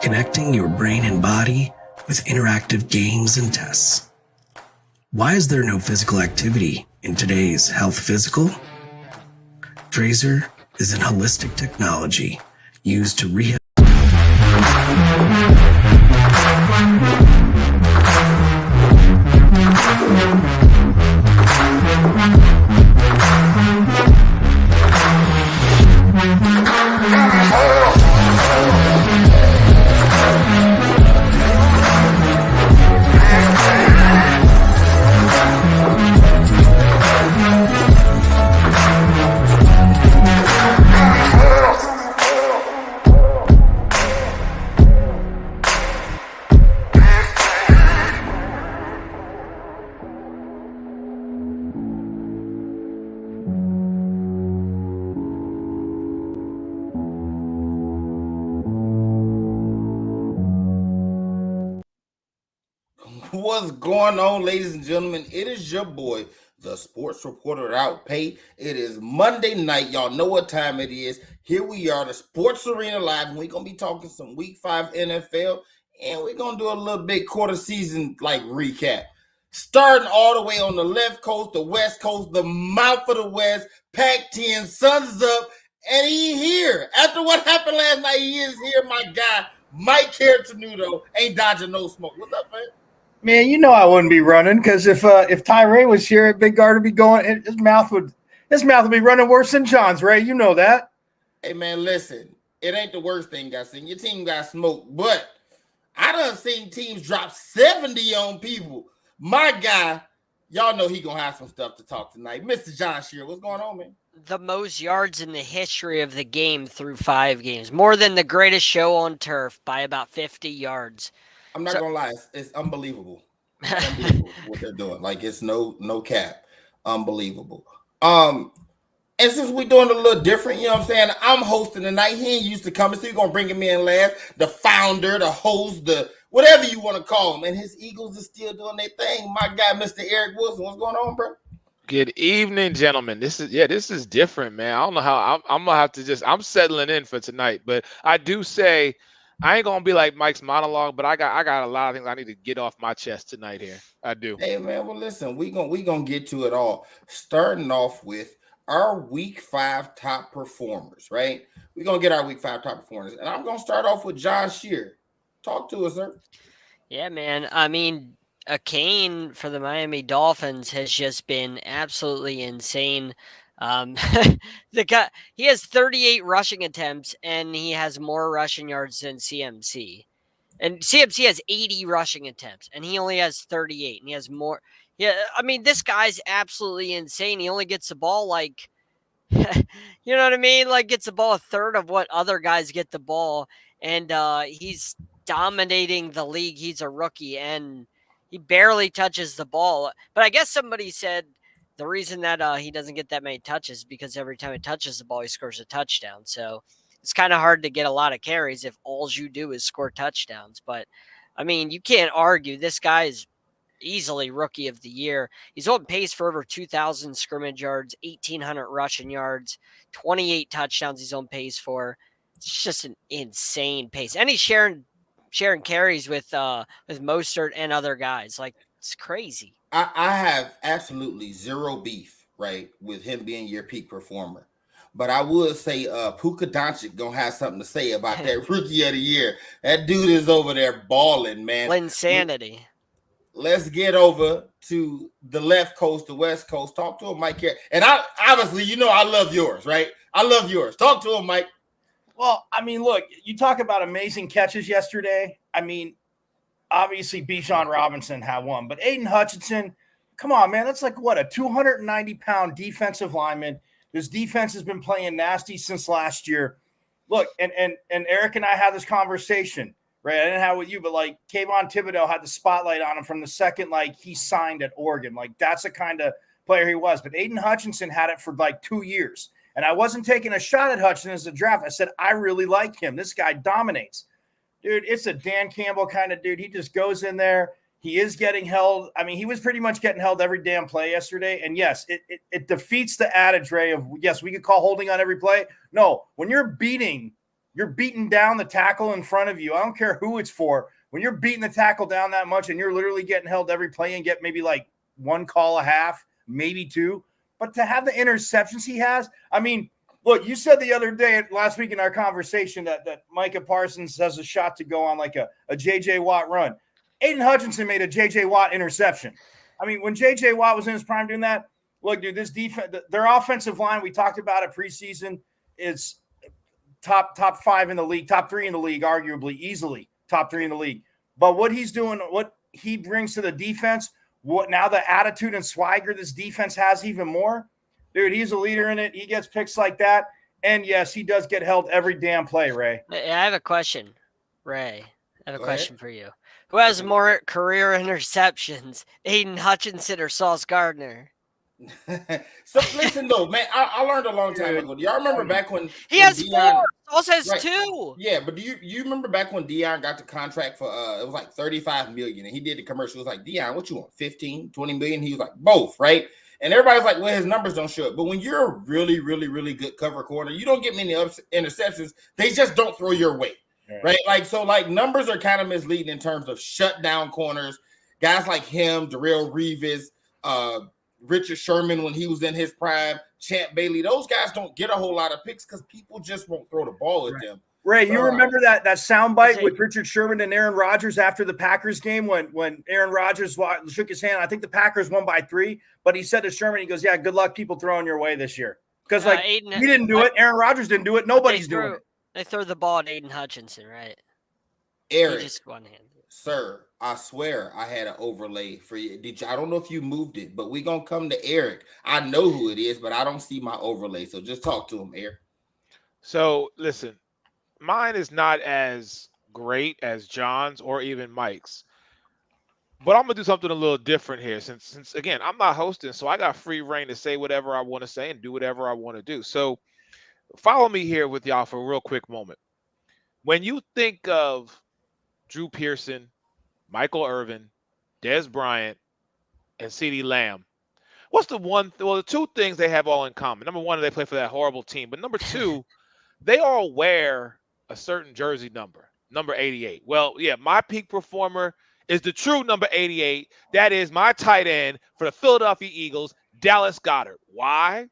connecting your brain and body with interactive games and tests. Why is there no physical activity in today's health physical? Tracer is an holistic technology used to rehabilitate. What's going on, ladies and gentlemen? It is your boy, the sports reporter without pay. It is Monday night. Y'all know what time it is. Here we are, the Sports Arena Live, and we're going to be talking some Week 5 NFL, and we're going to do a little bit quarter season like recap. Starting all the way on the left coast, the west coast, the mouth of the west, Pac-10, sun's up, and he here. After what happened last night, he is here, my guy, Mike Cartenuto, ain't dodging no smoke. What's up, man? Man, you know I wouldn't be running because if Tyree was here, Big Guard would be going. His mouth would be running worse than John's. Ray, you know that. Hey man, listen, it ain't the worst thing I seen. Your team got smoked, but I done seen teams drop 70 on people. My guy, y'all know he gonna have some stuff to talk tonight. Mr. John Shearer, what's going on, man? The most yards in the history of the game through 5 games, more than the greatest show on turf by about 50 yards. I'm not gonna lie, it's unbelievable. It's unbelievable what they're doing. Like it's no cap. Unbelievable. And since we're doing a little different, you know what I'm saying? I'm hosting tonight. He ain't used to coming, so you're gonna bring him in last. The founder, the host, the whatever you want to call him. And his Eagles are still doing their thing. My guy, Mr. Eric Wilson, what's going on, bro? Good evening, gentlemen. This is different, man. I don't know how I'm gonna have to I'm settling in for tonight, but I do say I ain't gonna be like Mike's monologue, but I got a lot of things I need to get off my chest tonight here. I do. Hey man, well listen, we gonna get to it all. Starting off with our Week 5 top performers, right? We're gonna get our Week 5 top performers, and I'm gonna start off with John Shearer. Talk to us, sir. Yeah, man. I mean, Kane for the Miami Dolphins has just been absolutely insane. The guy, he has 38 rushing attempts and he has more rushing yards than CMC. And CMC has 80 rushing attempts and he only has 38 and he has more. Yeah, I mean, this guy's absolutely insane. He only gets the ball like, you know what I mean? Like gets the ball a third of what other guys get the ball. And he's dominating the league. He's a rookie and he barely touches the ball. But I guess somebody said the reason that he doesn't get that many touches is because every time he touches the ball, he scores a touchdown. So it's kind of hard to get a lot of carries if all you do is score touchdowns. But, I mean, you can't argue. This guy is easily rookie of the year. He's on pace for over 2,000 scrimmage yards, 1,800 rushing yards, 28 touchdowns he's on pace for. It's just an insane pace. And he's sharing carries with Mostert and other guys. Like, it's crazy. I have absolutely zero beef, right, with him being your peak performer. But I would say Puka Doncic gonna have something to say about that rookie of the year. That dude is over there balling, man. Insanity. Let's get over to the left coast, the west coast. Talk to him, Mike. And I obviously, you know, I love yours, right? I love yours. Talk to him, Mike. Well, I mean, look, you talk about amazing catches yesterday. I mean, obviously Bijan Robinson had one, but Aiden Hutchinson, come on, man. That's like what, a 290-pound defensive lineman. This defense has been playing nasty since last year. Look, and Eric and I had this conversation, right? I didn't have it with you, but like Kayvon Thibodeau had the spotlight on him from the second like he signed at Oregon. Like that's the kind of player he was. But Aiden Hutchinson had it for like 2 years. And I wasn't taking a shot at Hutchinson as a draft. I said, I really like him. This guy dominates. Dude, it's a Dan Campbell kind of dude. He just goes in there. He is getting held. I mean, he was pretty much getting held every damn play yesterday. And yes, it defeats the adage, Ray, of yes, we could call holding on every play. No, when you're beating you're beating down the tackle in front of you. I don't care who it's for. When you're beating the tackle down that much and you're literally getting held every play and get maybe like one call a half, maybe two. But to have the interceptions he has, I mean, look, you said the other day, last week in our conversation, that Micah Parsons has a shot to go on like a J.J. Watt run. Aiden Hutchinson made a J.J. Watt interception. I mean, when J.J. Watt was in his prime doing that, look, dude, this defense, their offensive line, we talked about it preseason, is top 5 in the league, top 3 in the league, arguably, easily top 3 in the league. But what he's doing, what he brings to the defense, what now the attitude and swagger this defense has even more, dude, he's a leader in it. He gets picks like that. And yes, he does get held every damn play, Ray. I have a question, Ray. I have a question for you. Who has more career interceptions, Aiden Hutchinson or Sauce Gardner? So listen though, man, I learned a long time ago. Do y'all remember back when he has Deion, 4? Sauce has right, 2. Yeah, but do you remember back when Deion got the contract for it was like $35 million, and he did the commercial? It was like, Deion, what you want, 15, 20 million? He was like, both, right? And everybody's like, well, his numbers don't show it. But when you're a really, really, really good cover corner, you don't get many interceptions. They just don't throw your way, right? Like, so like numbers are kind of misleading in terms of shutdown corners. Guys like him, Darrelle Revis, Richard Sherman when he was in his prime, Champ Bailey, those guys don't get a whole lot of picks because people just won't throw the ball at them. Ray, you remember that soundbite with Richard Sherman and Aaron Rodgers after the Packers game when Aaron Rodgers shook his hand? I think the Packers won by 3, but he said to Sherman, he goes, yeah, good luck people throwing your way this year. Because he didn't do it. Aaron Rodgers didn't do it. Nobody's doing it. They throw the ball at Aiden Hutchinson, right? Eric, just one-handed. Sir, I swear I had an overlay for you. I don't know if you moved it, but we're going to come to Eric. I know who it is, but I don't see my overlay. So just talk to him, Eric. So listen, mine is not as great as John's or even Mike's. But I'm going to do something a little different here since again, I'm not hosting, so I got free reign to say whatever I want to say and do whatever I want to do. So follow me here with y'all for a real quick moment. When you think of Drew Pearson, Michael Irvin, Des Bryant, and CeeDee Lamb, what's the 2 things they have all in common? Number 1, they play for that horrible team. But number 2, they all wear a certain jersey number 88. Well, yeah, my peak performer is the true number 88. That is my tight end for the Philadelphia Eagles, Dallas Goedert. Why?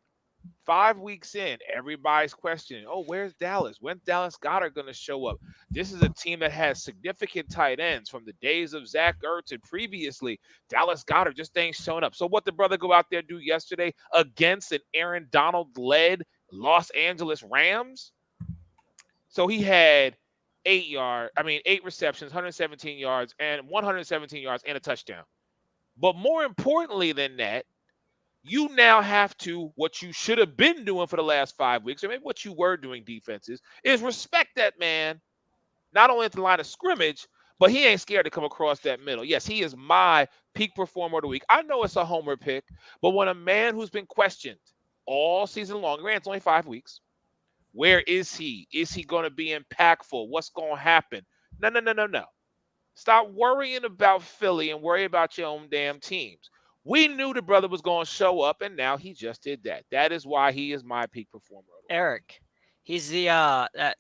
5 weeks in, everybody's questioning, oh, where's Dallas? When's Dallas Goedert going to show up? This is a team that has significant tight ends from the days of Zach Ertz and previously. Dallas Goedert just ain't showing up. So what did brother go out there do yesterday against an Aaron Donald-led Los Angeles Rams? So he had 8 receptions, 117 yards, and 117 yards and a touchdown. But more importantly than that, you now have to, what you should have been doing for the last 5 weeks, or maybe what you were doing defenses, is respect that man, not only at the line of scrimmage, but he ain't scared to come across that middle. Yes, he is my peak performer of the week. I know it's a homer pick, but when a man who's been questioned all season long, granted, it's only 5 weeks, where is he? Is he going to be impactful? What's going to happen? No. Stop worrying about Philly and worry about your own damn teams. We knew the brother was going to show up, and now he just did that. That is why he is my peak performer. Eric, he's the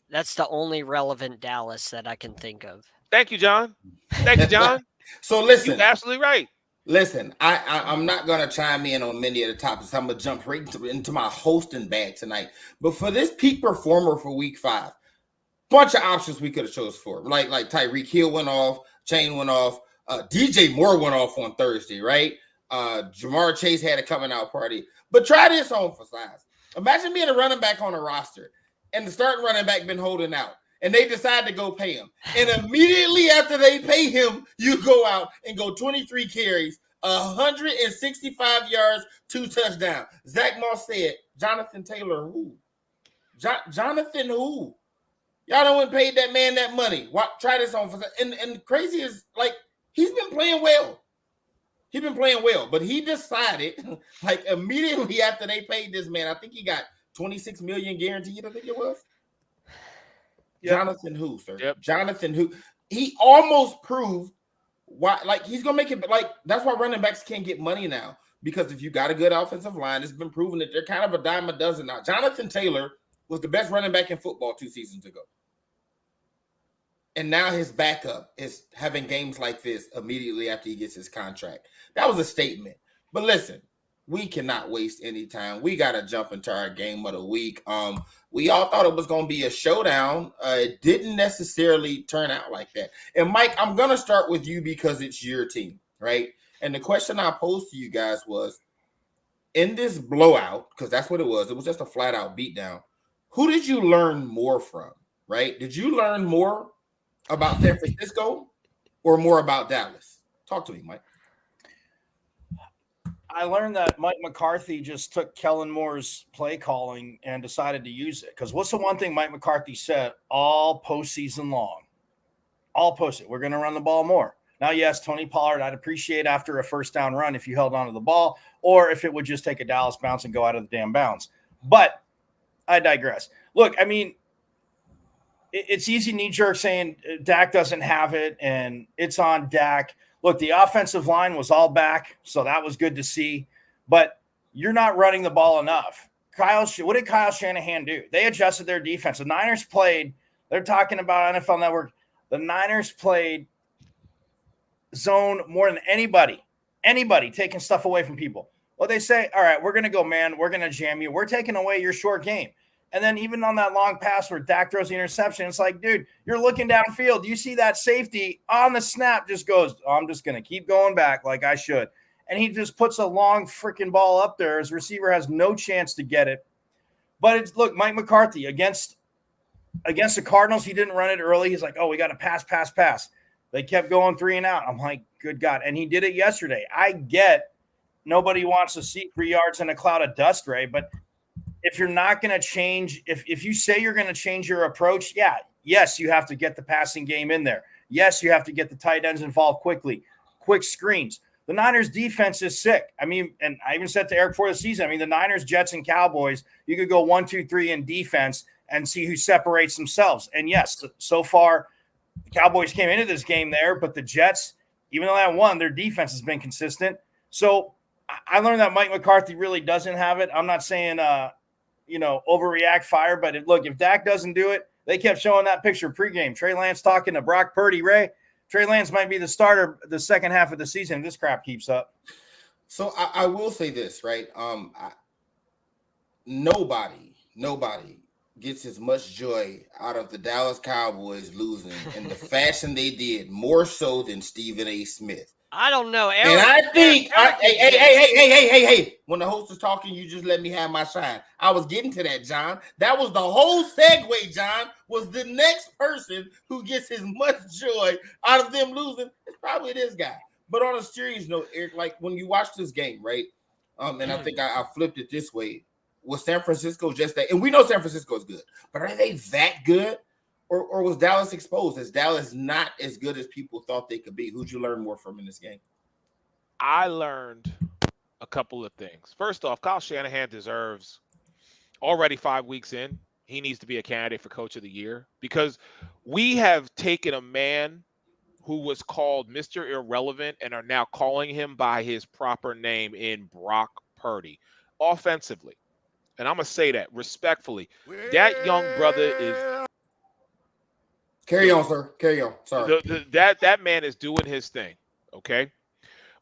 that's the only relevant Dallas that I can think of. Thank you, John. So listen, you're absolutely right. Listen, I'm not going to chime in on many of the topics. I'm going to jump right into my hosting bag tonight. But for this peak performer for week 5, bunch of options we could have chose for. Like Tyreek Hill went off, Chain went off, DJ Moore went off on Thursday, right? Jamar Chase had a coming out party. But try this on for size. Imagine being a running back on a roster and the starting running back been holding out, and they decide to go pay him. And immediately after they pay him, you go out and go 23 carries, 165 yards, 2 touchdowns. Zach Moss said, Jonathan Taylor, who? Jonathan who? Y'all don't want to pay that man that money. Try this on for and crazy is like he's been playing well. He's been playing well, but he decided like immediately after they paid this man, I think he got $26 million guaranteed. I think it was. Yep. Jonathan who, sir? Yep. Jonathan who? He almost proved why. Like he's gonna make it. Like that's why running backs can't get money now, because if you got a good offensive line, it's been proven that they're kind of a dime a dozen now. Jonathan Taylor was the best running back in football 2 seasons ago. And now his backup is having games like this immediately after he gets his contract. That was a statement. But listen, we cannot waste any time. We got to jump into our game of the week. We all thought it was going to be a showdown. It didn't necessarily turn out like that. And Mike, I'm going to start with you because it's your team, right? And the question I posed to you guys was, in this blowout, because that's what it was just a flat out beatdown. Who did you learn more from, right? Did you learn more about San Francisco or more about Dallas? Talk to me, Mike. I learned that Mike McCarthy just took Kellen Moore's play calling and decided to use it. Because what's the one thing Mike McCarthy said all postseason long? All postseason. We're going to run the ball more. Now, yes, Tony Pollard, I'd appreciate after a first down run if you held onto the ball or if it would just take a Dallas bounce and go out of the damn bounds. But I digress. Look, I mean, it's easy knee-jerk saying Dak doesn't have it and it's on Dak. Look, the offensive line was all back, so that was good to see. But you're not running the ball enough. What did Kyle Shanahan do? They adjusted their defense. The Niners played, they're talking about NFL Network. The Niners played zone more than anybody taking stuff away from people. Well, they say, all right, we're going to go, man. We're going to jam you. We're taking away your short game. And then even on that long pass where Dak throws the interception, it's like, dude, you're looking downfield. You see that safety on the snap just goes, oh, I'm just going to keep going back like I should. And he just puts a long freaking ball up there. His receiver has no chance to get it. But it's, look, Mike McCarthy against the Cardinals, he didn't run it early. He's like, oh, we got to pass. They kept going 3 and out. I'm like, good God. And he did it yesterday. I get nobody wants to see 3 yards in a cloud of dust, Ray, but if you're not going to change, if you say you're going to change your approach, yes, you have to get the passing game in there. Yes, you have to get the tight ends involved quickly, quick screens. The Niners defense is sick. I mean, and I even said to Eric before the season, I mean, the Niners, Jets, and Cowboys, you could go 1, 2, 3 in defense and see who separates themselves. And yes, so far, the Cowboys came into this game there, but the Jets, even though they won, their defense has been consistent. So I learned that Mike McCarthy really doesn't have it. I'm not saying, overreact fire, but look, if Dak doesn't do it, they kept showing that picture pregame. Trey Lance talking to Brock Purdy, Ray. Trey Lance might be the starter the second half of the season if this crap keeps up. So I will say this, right? Nobody gets as much joy out of the Dallas Cowboys losing in the fashion they did, more so than Stephen A. Smith. I don't know, Eric. And I think, hey, when the host is talking, you just let me have my shine. I was getting to that, John. That was the whole segue, John, was the next person who gets as much joy out of them losing. It's probably this guy. But on a serious note, Eric, like when you watch this game, right? And I think I flipped it this way. Was San Francisco just that? And we know San Francisco is good, but are they that good? Or was Dallas exposed? Is Dallas not as good as people thought they could be? Who'd you learn more from in this game? I learned a couple of things. First off, Kyle Shanahan deserves, already 5 weeks in, he needs to be a candidate for Coach of the Year because we have taken a man who was called Mr. Irrelevant and are now calling him by his proper name in Brock Purdy offensively. And I'm going to say that respectfully. That young brother is... Carry on, sir. Carry on. Sorry. That man is doing his thing, okay?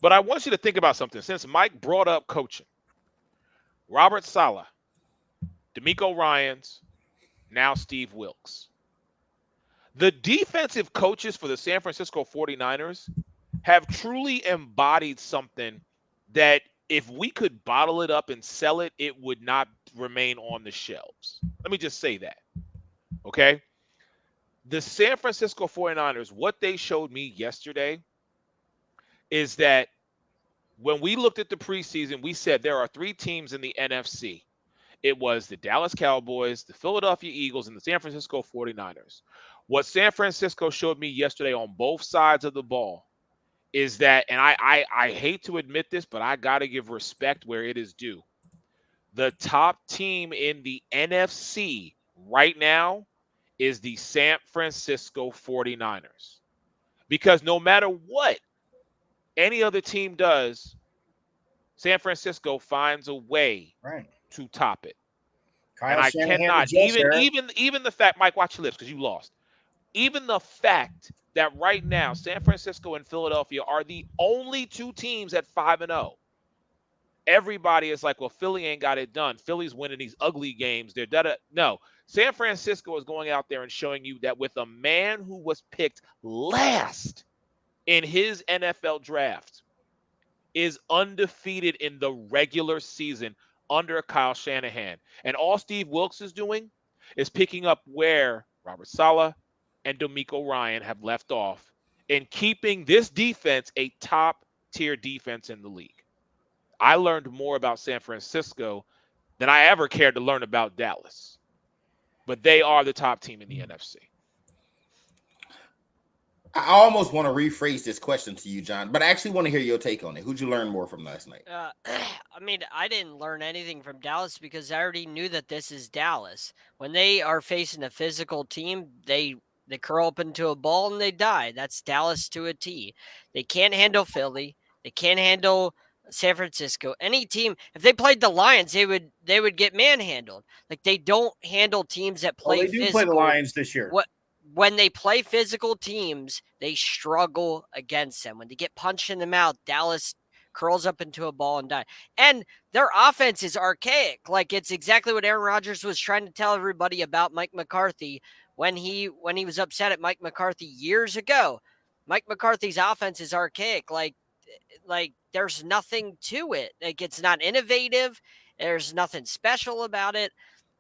But I want you to think about something. Since Mike brought up coaching, Robert Saleh, DeMeco Ryans, now Steve Wilks. The defensive coaches for the San Francisco 49ers have truly embodied something that if we could bottle it up and sell it, it would not remain on the shelves. Let me just say that, okay? The San Francisco 49ers, what they showed me yesterday is that when we looked at the preseason, we said there are 3 teams in the NFC. It was the Dallas Cowboys, the Philadelphia Eagles, and the San Francisco 49ers. What San Francisco showed me yesterday on both sides of the ball is that, and I hate to admit this, but I got to give respect where it is due. The top team in the NFC right now is the San Francisco 49ers. Because no matter what any other team does, San Francisco finds a way to top it. Kyle and I Shanahan cannot, even the fact, Mike, watch your lips because you lost. even the fact that right now San Francisco and Philadelphia are the only two teams at 5-0. Everybody is like, well, Philly ain't got it done. Philly's winning these ugly games. They're da. No, San Francisco is going out there and showing you that with a man who was picked last in his NFL draft is undefeated in the regular season under Kyle Shanahan. And all Steve Wilkes is doing is picking up where Robert Saleh and D'Amico Ryan have left off and keeping this defense a top tier defense in the league. I learned more about San Francisco than I ever cared to learn about Dallas. But they are the top team in the NFC. I almost want to rephrase this question to you, John, but I actually want to hear your take on it. Who'd you learn more from last night? I mean, I didn't learn anything from Dallas because I already knew that this is Dallas. When they are facing a physical team, they curl up into a ball and they die. That's Dallas to a T. They can't handle Philly. They can't handle San Francisco. Any team, if they played the Lions, they would get manhandled. Like, they don't handle teams that play Well, they do physical. play the Lions this year. When they play physical teams, they struggle against them. When they get punched in the mouth, Dallas curls up into a ball and die. And their offense is archaic. Like, it's exactly what Aaron Rodgers was trying to tell everybody about Mike McCarthy when he was upset at Mike McCarthy years ago. Mike McCarthy's offense is archaic. Like there's nothing to it. Like, it's not innovative. There's nothing special about it.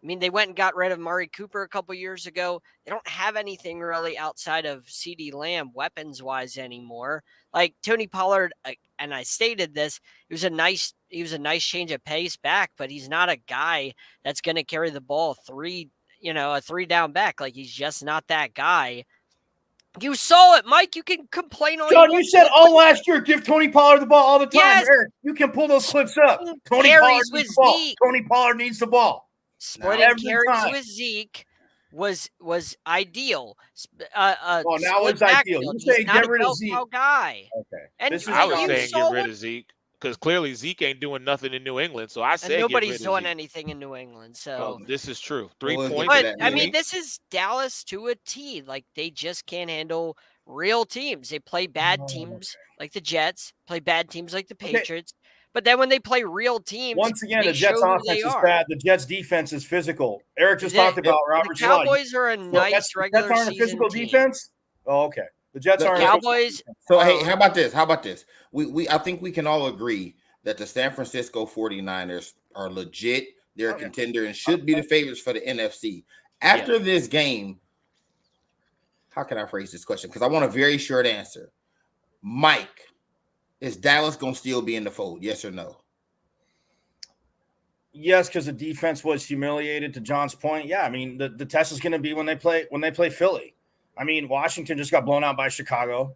I mean, they went and got rid of Murray Cooper a couple years ago. They don't have anything really outside of CeeDee Lamb weapons-wise anymore. Like, Tony Pollard, and I stated this, he was a nice change of pace back, but he's not a guy that's going to carry the ball a 3-down back. Like, he's just not that guy. You saw it, Mike. You can complain all John, you you want. said all last year, give Tony Pollard the ball all the time. Yes. Eric, you can pull those clips up. Tony Carries Pollard with needs the ball. Zeke. Tony Pollard needs the ball. Splitting Every carries time. with Zeke was ideal. Well, now it's ideal. You say He's not get rid a of Zeke. bell cow guy. Okay. And This is I was John. saying saw get rid of Zeke because clearly Zeke ain't doing nothing in New England. So I said and nobody's get rid doing of Zeke. anything in New England. So Well, this is true. 3 We'll get points. to but that I in a mean, minute. this is Dallas to a T. Like, they just can't handle real teams. They play bad teams like the Jets, play bad teams like the Patriots. But then when they play real teams, Once again, they the Jets show who offense they is are. bad. The Jets defense is physical. Eric just talked about Robert The Saleh. Cowboys are a nice The regular Jets aren't a season physical team. defense? Oh, okay. The Jets The aren't Cowboys. So, hey, how about this? I think we can all agree that the San Francisco 49ers are legit. They're a contender and should be the favorites for the NFC. After this game, how can I phrase this question? Because I want a very short answer. Mike, is Dallas going to still be in the fold? Yes or no? Yes, because the defense was humiliated. To John's point, yeah. I mean, the test is going to be when they play Philly. I mean, Washington just got blown out by Chicago,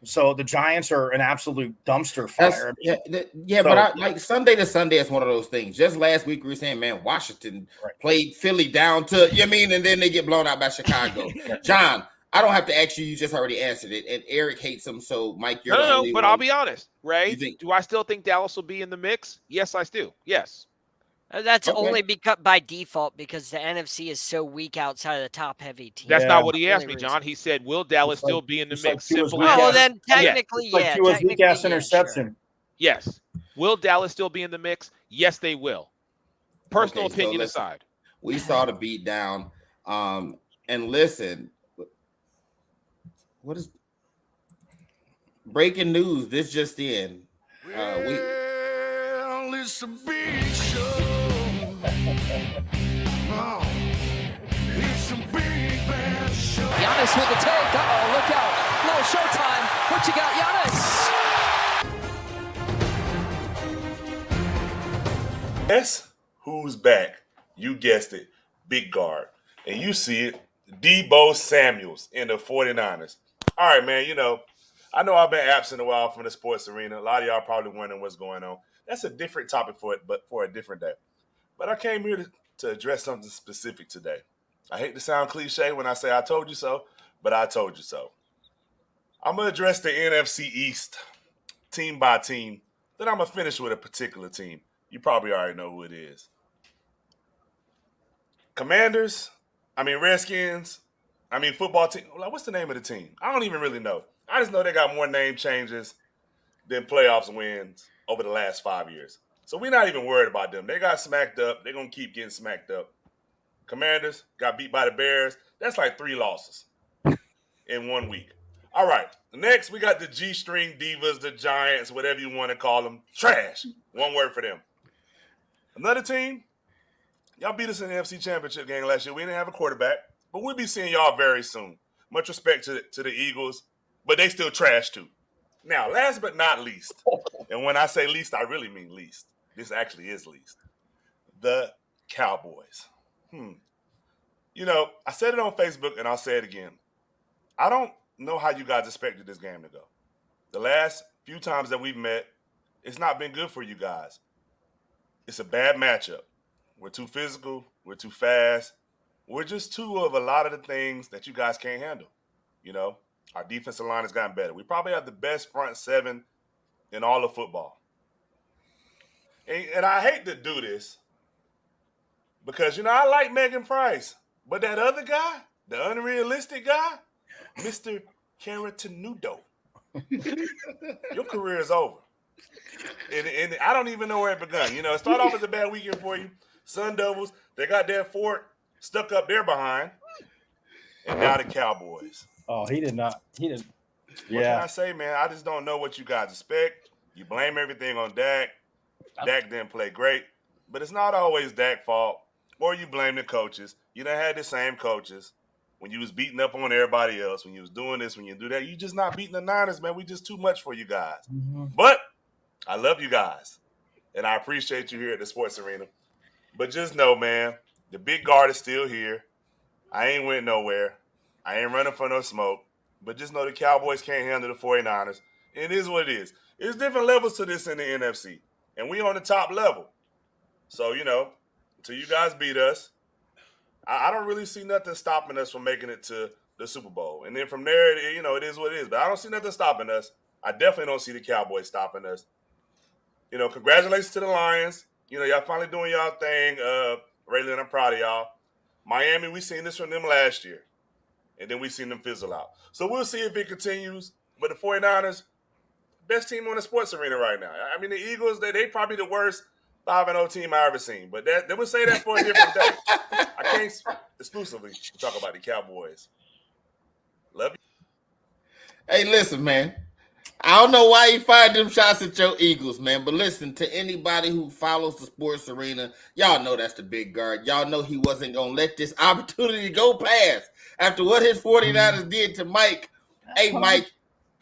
so the Giants are an absolute dumpster fire. But like Sunday to Sunday is one of those things. Just last week we were saying, man, Washington played Philly down to and then they get blown out by Chicago. John, I don't have to ask you; you just already answered it. And Eric hates them, so Mike, you're the only but one. I'll be honest, Ray. Do I still think Dallas will be in the mix? Yes, I do. Yes. That's only by default because the NFC is so weak outside of the top-heavy team. That's not what he asked me, John. He said, "Will Dallas still be in the mix?" Simple. Well, then technically, yeah. Like weak-ass interception. Sure. Yes. Will Dallas still be in the mix? Yes, they will. Personal opinion aside, we saw the beat down. And listen, what is breaking news? This just in. It's a big show. Oh, it's a big bad show. Giannis with the take. Uh-oh, look out. Little showtime. What you got, Giannis? Guess who's back? You guessed it. Big guard. And you see it. Deebo Samuels in the 49ers. All right, man, I know I've been absent a while from the sports arena. A lot of y'all probably wondering what's going on. That's a different topic for a different day. But I came here to address something specific today. I hate to sound cliche when I say I told you so, but I told you so. I'm going to address the NFC East team by team. Then I'm going to finish with a particular team. You probably already know who it is. Redskins, I mean, football team. Like, what's the name of the team? I don't even really know. I just know they got more name changes than playoffs wins over the last 5 years. So we're not even worried about them. They got smacked up. They're going to keep getting smacked up. Commanders got beat by the Bears. That's like 3 losses in 1 week. All right. Next, we got the G-string divas, the Giants, whatever you want to call them. Trash. One word for them. Another team, y'all beat us in the NFC Championship game last year. We didn't have a quarterback, but we'll be seeing y'all very soon. Much respect to the Eagles, but they still trash too. Now, last but not least, and when I say least, I really mean least. This actually is least. The Cowboys. You know, I said it on Facebook, and I'll say it again. I don't know how you guys expected this game to go. The last few times that we've met, it's not been good for you guys. It's a bad matchup. We're too physical. We're too fast. We're just two of a lot of the things that you guys can't handle. You know, our defensive line has gotten better. We probably have the best front seven in all of football. And I hate to do this because, you know, I like Megan Price. But that other guy, the unrealistic guy, Mr. Caratanudo, your career is over. And I don't even know where it begun. You know, it started off as a bad weekend for you. Sun Devils, they got their fort stuck up there behind. And now the Cowboys. Oh, he did not. He didn't. What can I say, man? I just don't know what you guys expect. You blame everything on Dak. Dak didn't play great. But it's not always Dak's fault. Or you blame the coaches. You done had the same coaches when you was beating up on everybody else, when you was doing this, when you do that. You just not beating the Niners, man. We just too much for you guys. Mm-hmm. But I love you guys. And I appreciate you here at the Sports Arena. But just know, man, the big guard is still here. I ain't went nowhere. I ain't running for no smoke. But just know the Cowboys can't handle the 49ers. And it is what it is. There's different levels to this in the NFC. And we on the top level. So, you know, until you guys beat us, I don't really see nothing stopping us from making it to the Super Bowl. And then from there, you know, it is what it is. But I don't see nothing stopping us. I definitely don't see the Cowboys stopping us. You know, congratulations to the Lions. You know, y'all finally doing y'all thing. Raylan, I'm proud of y'all. Miami, we seen this from them last year. And then we seen them fizzle out. So we'll see if it continues. But the 49ers, best team on the sports arena right now. I mean, the Eagles, they probably the worst 5-0 team I ever seen. But they would say that for a different day. I can't exclusively talk about the Cowboys. Love you. Hey, listen, man. I don't know why you fired them shots at your Eagles, man. But listen, to anybody who follows the sports arena, y'all know that's the big guard. Y'all know he wasn't going to let this opportunity go past after what his 49ers did to Mike. Hey, Mike,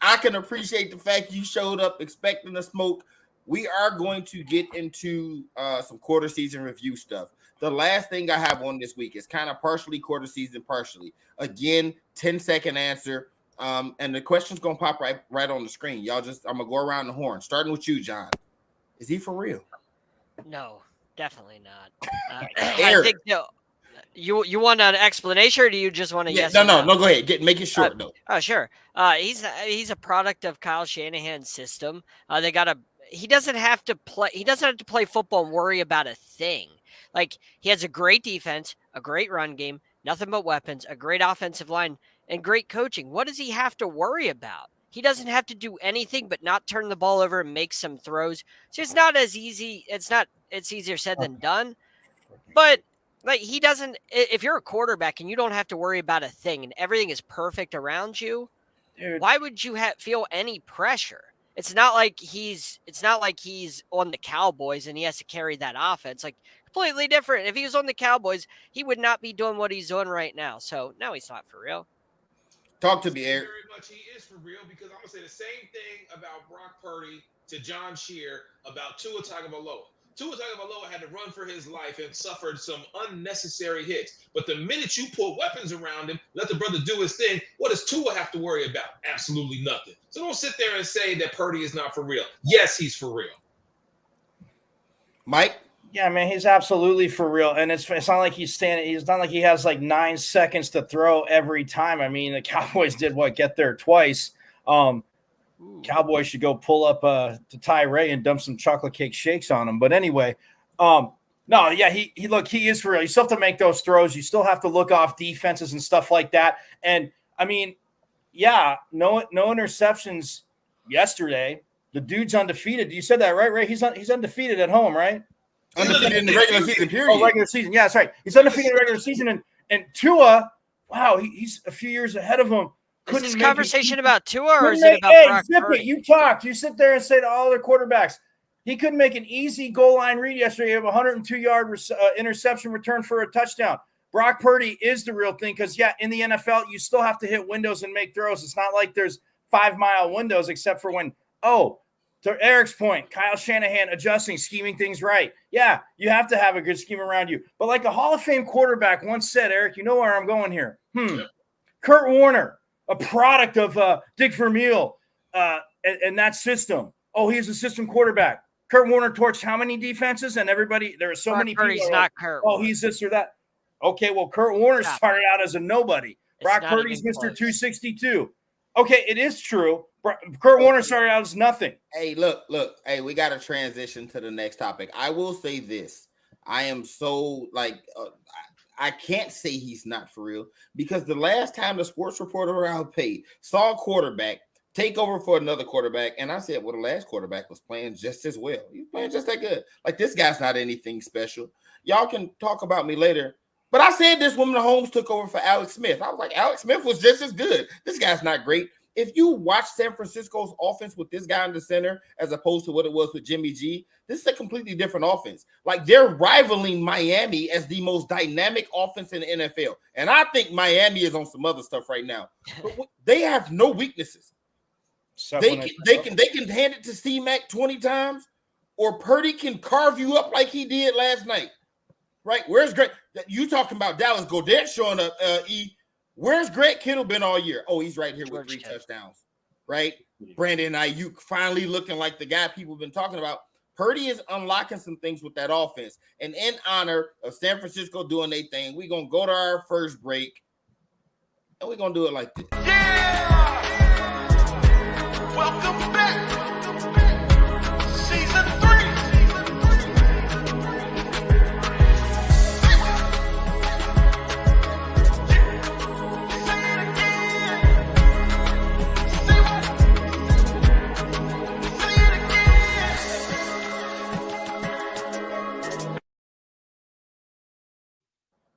I can appreciate the fact you showed up expecting the smoke. We are going to get into some quarter season review stuff. The last thing I have on this week is kind of partially quarter season, partially. Again, 10-second answer. And the question's gonna pop right on the screen. Y'all I'm gonna go around the horn, starting with you, John. Is he for real? No, definitely not. I think no. You want an explanation, or do you just want to? Yeah, no. Go ahead. Make it short. No. Oh, sure. He's a product of Kyle Shanahan's system. He doesn't have to play. He doesn't have to play football and worry about a thing. Like, he has a great defense, a great run game, nothing but weapons, a great offensive line, and great coaching. What does he have to worry about? He doesn't have to do anything but not turn the ball over and make some throws. So it's not as easy. It's easier said than done. But like, he doesn't, if you're a quarterback and you don't have to worry about a thing and everything is perfect around you, dude, why would you feel any pressure? It's not like he's on the Cowboys and he has to carry that offense. Like, completely different. If he was on the Cowboys, he would not be doing what he's doing right now. So no, he's not for real. Talk to me, Eric. Very much he is for real, because I'm going to say the same thing about Brock Purdy to John Shear about Tua Tagovailoa. Tua Tagovailoa had to run for his life and suffered some unnecessary hits. But the minute you put weapons around him, let the brother do his thing, what does Tua have to worry about? Absolutely nothing. So don't sit there and say that Purdy is not for real. Yes, he's for real. Mike? Yeah, man, he's absolutely for real. And it's not like he's standing. It's not like he has like 9 seconds to throw every time. I mean, the Cowboys did get there twice. Cowboys should go pull up to Ty Ray and dump some chocolate cake shakes on him. But anyway, No, yeah, he is for real. You still have to make those throws. You still have to look off defenses and stuff like that. And I mean, yeah, no interceptions yesterday. The dude's undefeated. You said that right? Right? He's undefeated at home, right? Undefeated in the regular season, period. Oh, regular season. Yeah, that's right. He's undefeated in the regular season. And Tua, wow, he's a few years ahead of him. Is this conversation about Tua or is Couldn't it about make- Brock zip Purdy? it. You talked. You sit there and say to all other quarterbacks, he couldn't make an easy goal line read yesterday. He had a 102-yard interception return for a touchdown. Brock Purdy is the real thing because, yeah, in the NFL, you still have to hit windows and make throws. It's not like there's 5-mile windows except for when, to Eric's point, Kyle Shanahan adjusting, scheming things right. Yeah, you have to have a good scheme around you. But like a Hall of Fame quarterback once said, Eric, you know where I'm going here. Kurt Warner, a product of Dick Vermeil and that system. Oh, he's a system quarterback. Kurt Warner torched how many defenses? And everybody, there are so many Purdy's people. not Like, Kurt Warner. He's this or that. Okay, well, Kurt Warner started out as a nobody. Brock Purdy's Mr. 262. Okay, it is true. Kurt Warner started out as nothing. Hey, look. Hey, we got to transition to the next topic. I will say this. I am so I can't say he's not for real because the last time the sports reporter I paid saw a quarterback take over for another quarterback, and I said, well, the last quarterback was playing just as well. He's playing just that good. Like, this guy's not anything special. Y'all can talk about me later. But I said this when Mahomes took over for Alex Smith. I was like, Alex Smith was just as good. This guy's not great. If you watch San Francisco's offense with this guy in the center as opposed to what it was with Jimmy G, this is a completely different offense. Like, they're rivaling Miami as the most dynamic offense in the NFL. And I think Miami is on some other stuff right now. But they have no weaknesses. They can hand it to C-Mac 20 times, or Purdy can carve you up like he did last night. Right? Where's Greg? You talking about Dallas Goddard showing up, Where's Greg Kittle been all year? Oh, he's right here with 3 touchdowns, right? Brandon Ayuk finally looking like the guy people have been talking about. Purdy is unlocking some things with that offense. And in honor of San Francisco doing their thing, we're going to go to our first break, and we're going to do it like this. Yeah! Welcome back. Season 3.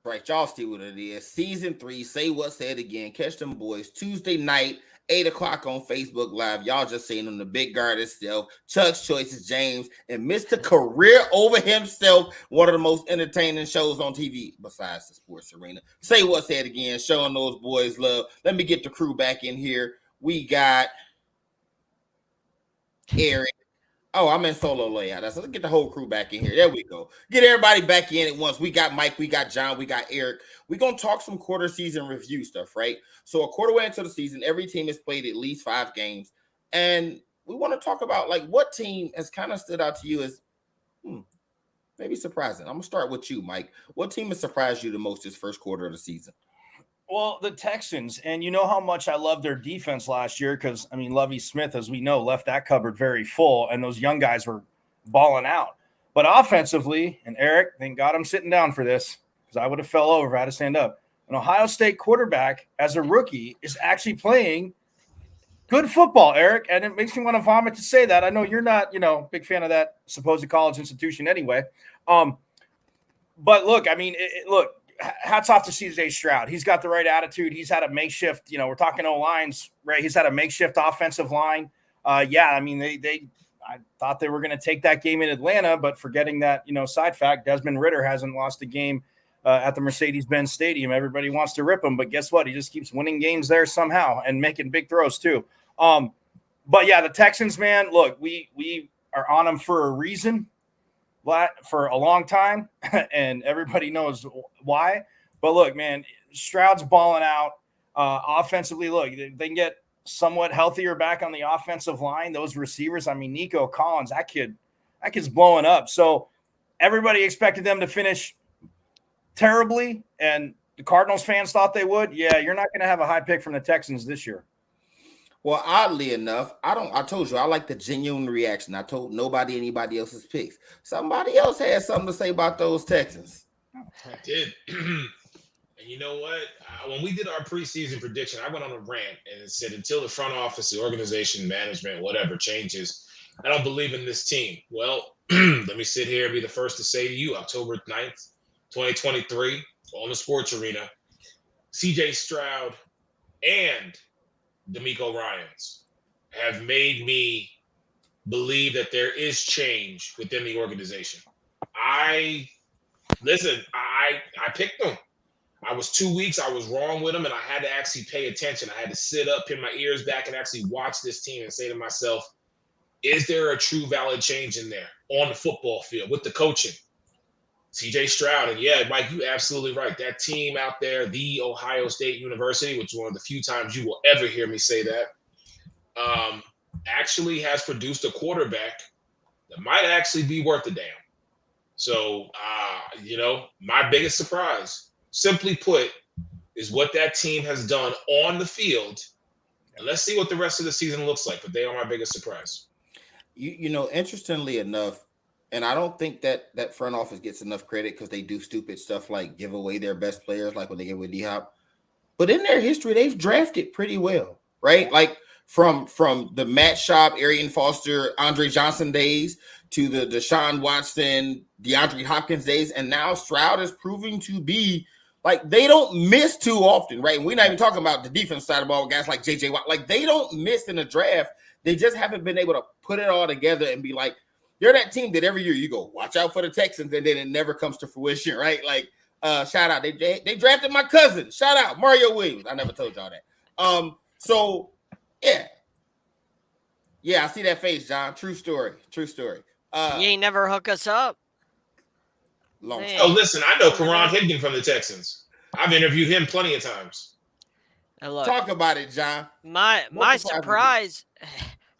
Right, y'all see what it is. Season 3, Say What, Say It Again. Catch them boys Tuesday night, 8 o'clock on Facebook Live. Y'all just seen them, the big guard itself, Chuck's Choices, James, and Mr. Career Over himself, one of the most entertaining shows on TV besides the Sports Arena. Say What, Say It Again, showing those boys love. Let me get the crew back in here. We got Eric. Oh, I'm in solo layout. Let's get the whole crew back in here. There we go. Get everybody back in at once. We got Mike, we got John, we got Eric. We're going to talk some quarter season review stuff, right? So a quarter way into the season, every team has played at least 5 games. And we want to talk about, like, what team has kind of stood out to you as maybe surprising. I'm going to start with you, Mike. What team has surprised you the most this first quarter of the season? Well, the Texans, and you know how much I loved their defense last year because, I mean, Lovie Smith, as we know, left that cupboard very full, and those young guys were balling out. But offensively, and Eric, thank God I'm sitting down for this because I would have fell over if I had to stand up. An Ohio State quarterback, as a rookie, is actually playing good football, Eric, and it makes me want to vomit to say that. I know you're not, big fan of that supposed college institution anyway. But look, I mean, look. Hats off to CJ Stroud. He's got the right attitude. He's had a makeshift, we're talking O-lines, right? He's had a makeshift offensive line. I mean, I thought they were going to take that game in Atlanta, but forgetting that, side fact, Desmond Ridder hasn't lost a game at the Mercedes-Benz Stadium. Everybody wants to rip him, but guess what? He just keeps winning games there somehow and making big throws too. But yeah, the Texans, man, look, we are on them for a reason. For a long time, and everybody knows why. But look, man, Stroud's balling out offensively. Look, they can get somewhat healthier back on the offensive line. Those receivers, I mean, Nico Collins, that kid's blowing up. So everybody expected them to finish terribly, and the Cardinals fans thought they would. Yeah, you're not going to have a high pick from the Texans this year. Well, oddly enough, I told you I like the genuine reaction. I told nobody anybody else's picks. Somebody else had something to say about those Texans. I did. And you know what? When we did our preseason prediction, I went on a rant and said, until the front office, the organization, management, whatever changes, I don't believe in this team. Well, let me sit here and be the first to say to you, October 9th, 2023, on the Sports Arena, CJ Stroud and D'Amico Ryans have made me believe that there is change within the organization. I picked them. I was 2 weeks. I was wrong with them, and I had to actually pay attention. I had to sit up, pin my ears back, and actually watch this team and say to myself, is there a true valid change in there on the football field with the coaching? CJ Stroud, and yeah, Mike, you absolutely right. That team out there, the Ohio State University, which is one of the few times you will ever hear me say that, actually has produced a quarterback that might actually be worth a damn. So, my biggest surprise, simply put, is what that team has done on the field. And let's see what the rest of the season looks like. But they are my biggest surprise. Interestingly enough, and I don't think that front office gets enough credit because they do stupid stuff like give away their best players, like when they give away D-Hop. But in their history, they've drafted pretty well, right? Like from the Matt Schaub, Arian Foster, Andre Johnson days to the Deshaun Watson, DeAndre Hopkins days, and now Stroud is proving to be like they don't miss too often, right? And we're not even talking about the defense side of the ball, guys like J.J. Watt. Like they don't miss in the draft. They just haven't been able to put it all together and be like, they're that team that every year you go, watch out for the Texans, and then it never comes to fruition, right? Like, shout out. They drafted my cousin. Shout out, Mario Williams. I never told y'all that. So yeah. Yeah, I see that face, John. True story. True story. You ain't never hook us up. Long Man. Oh, listen, I know Karan Higdon from the Texans. I've interviewed him plenty of times. Look, talk about it, John. My surprise,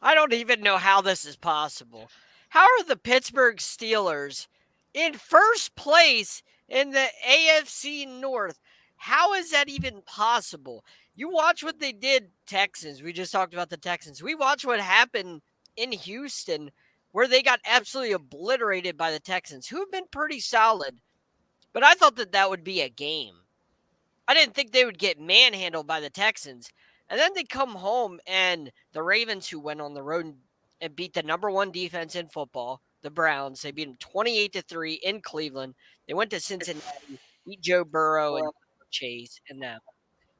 I don't even know how this is possible. How are the Pittsburgh Steelers in first place in the AFC North? How is that even possible? You watch what they did, Texans. We just talked about the Texans. We watch what happened in Houston, where they got absolutely obliterated by the Texans, who have been pretty solid. But I thought that would be a game. I didn't think they would get manhandled by the Texans. And then they come home, and the Ravens, who went on the road and beat the number one defense in football, the Browns, they beat them 28-3 in Cleveland. They went to Cincinnati, beat Joe Burrow and Chase and them.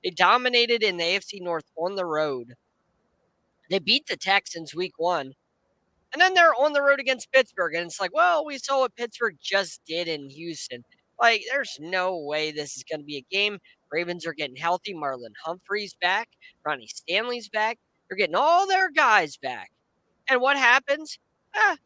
They dominated in the AFC North on the road. They beat the Texans week 1. And then they're on the road against Pittsburgh. And it's like, well, we saw what Pittsburgh just did in Houston. Like, there's no way this is going to be a game. Ravens are getting healthy. Marlon Humphrey's back. Ronnie Stanley's back. They're getting all their guys back. And what happens? I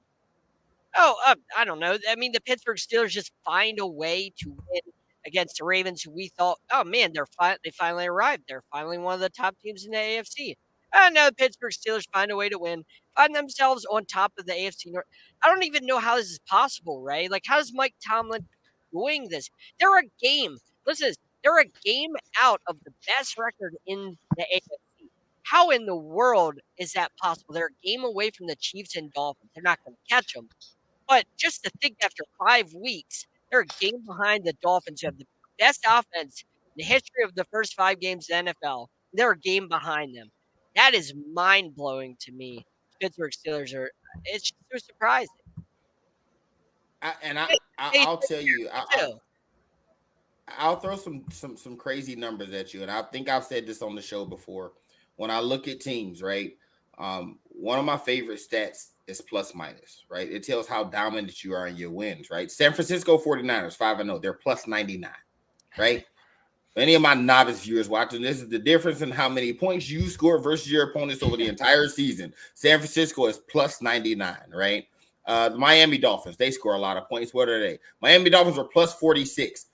don't know. I mean, the Pittsburgh Steelers just find a way to win against the Ravens, who we thought, oh, man, they finally arrived. They're finally one of the top teams in the AFC. And now the Pittsburgh Steelers find a way to win, find themselves on top of the AFC North. I don't even know how this is possible, right? Like, how does Mike Tomlin doing this? They're a game. Listen, they're a game out of the best record in the AFC. How in the world is that possible? They're a game away from the Chiefs and Dolphins. They're not going to catch them. But just to think after 5 weeks, they're a game behind the Dolphins, who have the best offense in the history of the first 5 games in the NFL. They're a game behind them. That is mind-blowing to me. Pittsburgh Steelers it's just so surprising. I'll tell you, I'll throw some crazy numbers at you. And I think I've said this on the show before. When I look at teams, right, one of my favorite stats is plus minus, right? It tells how dominant you are in your wins, right? San Francisco 49ers, 5-0. They're plus 99, right? Any of my novice viewers watching, this is the difference in how many points you score versus your opponents over the entire season. San Francisco is plus 99, right? The Miami Dolphins, they score a lot of points. What are they? Miami Dolphins are plus 46.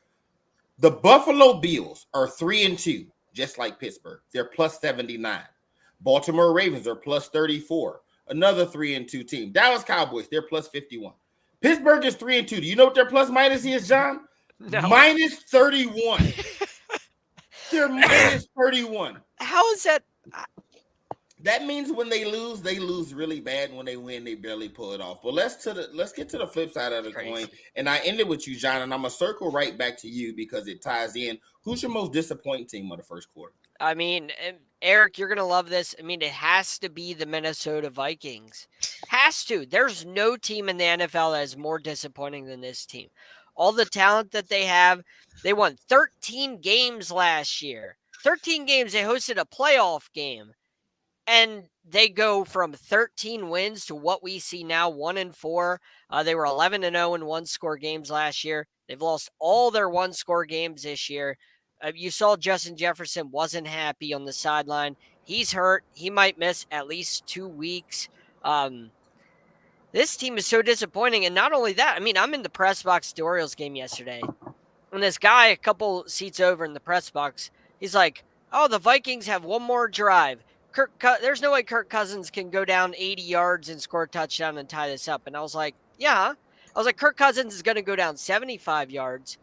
The Buffalo Bills are 3-2, just like Pittsburgh. They're plus 79. Baltimore Ravens are plus 34. Another 3-2 team. Dallas Cowboys, they're plus 51. Pittsburgh is 3-2. Do you know what their plus minus is, John? No. Minus 31. They're minus 31. How is that? that means when they lose really bad. When they win, they barely pull it off. But let's get to the flip side of the coin. And I ended with you, John, and I'm gonna circle right back to you because it ties in. Who's your most disappointing team of the first quarter? I mean, Eric, you're going to love this. I mean, it has to be the Minnesota Vikings. Has to. There's no team in the NFL that is more disappointing than this team. All the talent that they have, they won 13 games last year. 13 games. They hosted a playoff game. And they go from 13 wins to what we see now, 1-4. They were 11-0 in one-score games last year. They've lost all their one-score games this year. You saw Justin Jefferson wasn't happy on the sideline. He's hurt. He might miss at least 2 weeks. This team is so disappointing. And not only that, I mean, I'm in the press box at the Orioles game yesterday. And this guy, a couple seats over in the press box, he's like, oh, the Vikings have one more drive. There's no way Kirk Cousins can go down 80 yards and score a touchdown and tie this up. And I was like, yeah. I was like, Kirk Cousins is going to go down 75 yards,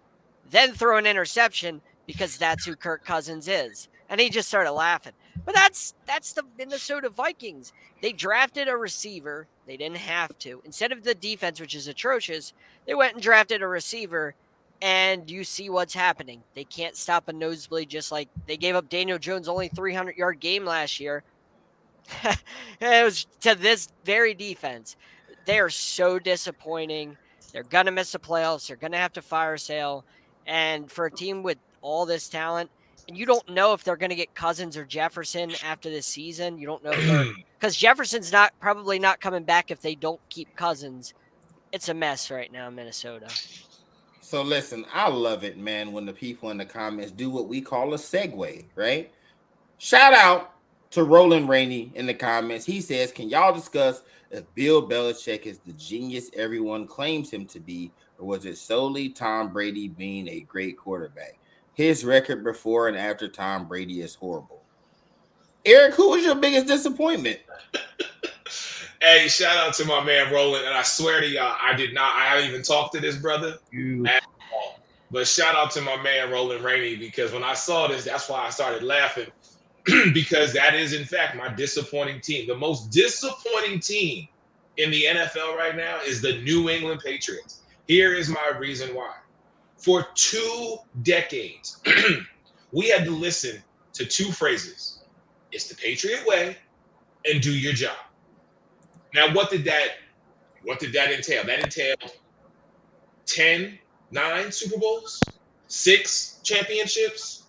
then throw an interception because that's who Kirk Cousins is. And he just started laughing. But that's the Minnesota Vikings. They drafted a receiver. They didn't have to. Instead of the defense, which is atrocious, they went and drafted a receiver. And you see what's happening. They can't stop a nosebleed, just like they gave up Daniel Jones' only 300-yard game last year. It was to this very defense. They are so disappointing. They're going to miss the playoffs. They're going to have to fire sale. And for a team with all this talent, and you don't know if they're going to get Cousins or Jefferson after this season. You don't know if they're – because Jefferson's probably not coming back if they don't keep Cousins. It's a mess right now in Minnesota. So listen, I love it, man, when the people in the comments do what we call a segue, right? Shout out to Roland Rainey in the comments. He says, can y'all discuss if Bill Belichick is the genius everyone claims him to be, or was it solely Tom Brady being a great quarterback? His record before and after Tom Brady is horrible. Eric, who was your biggest disappointment? Hey, shout out to my man Roland, and I swear to y'all, I haven't even talked to this brother at all. But shout out to my man Roland Rainey, because when I saw this, that's why I started laughing, because that is, in fact, my disappointing team. The most disappointing team in the NFL right now is the New England Patriots. Here is my reason why. For 2 decades, we had to listen to 2 phrases. It's the Patriot way and do your job. Now, what did that entail? That entailed 9 Super Bowls, 6 championships,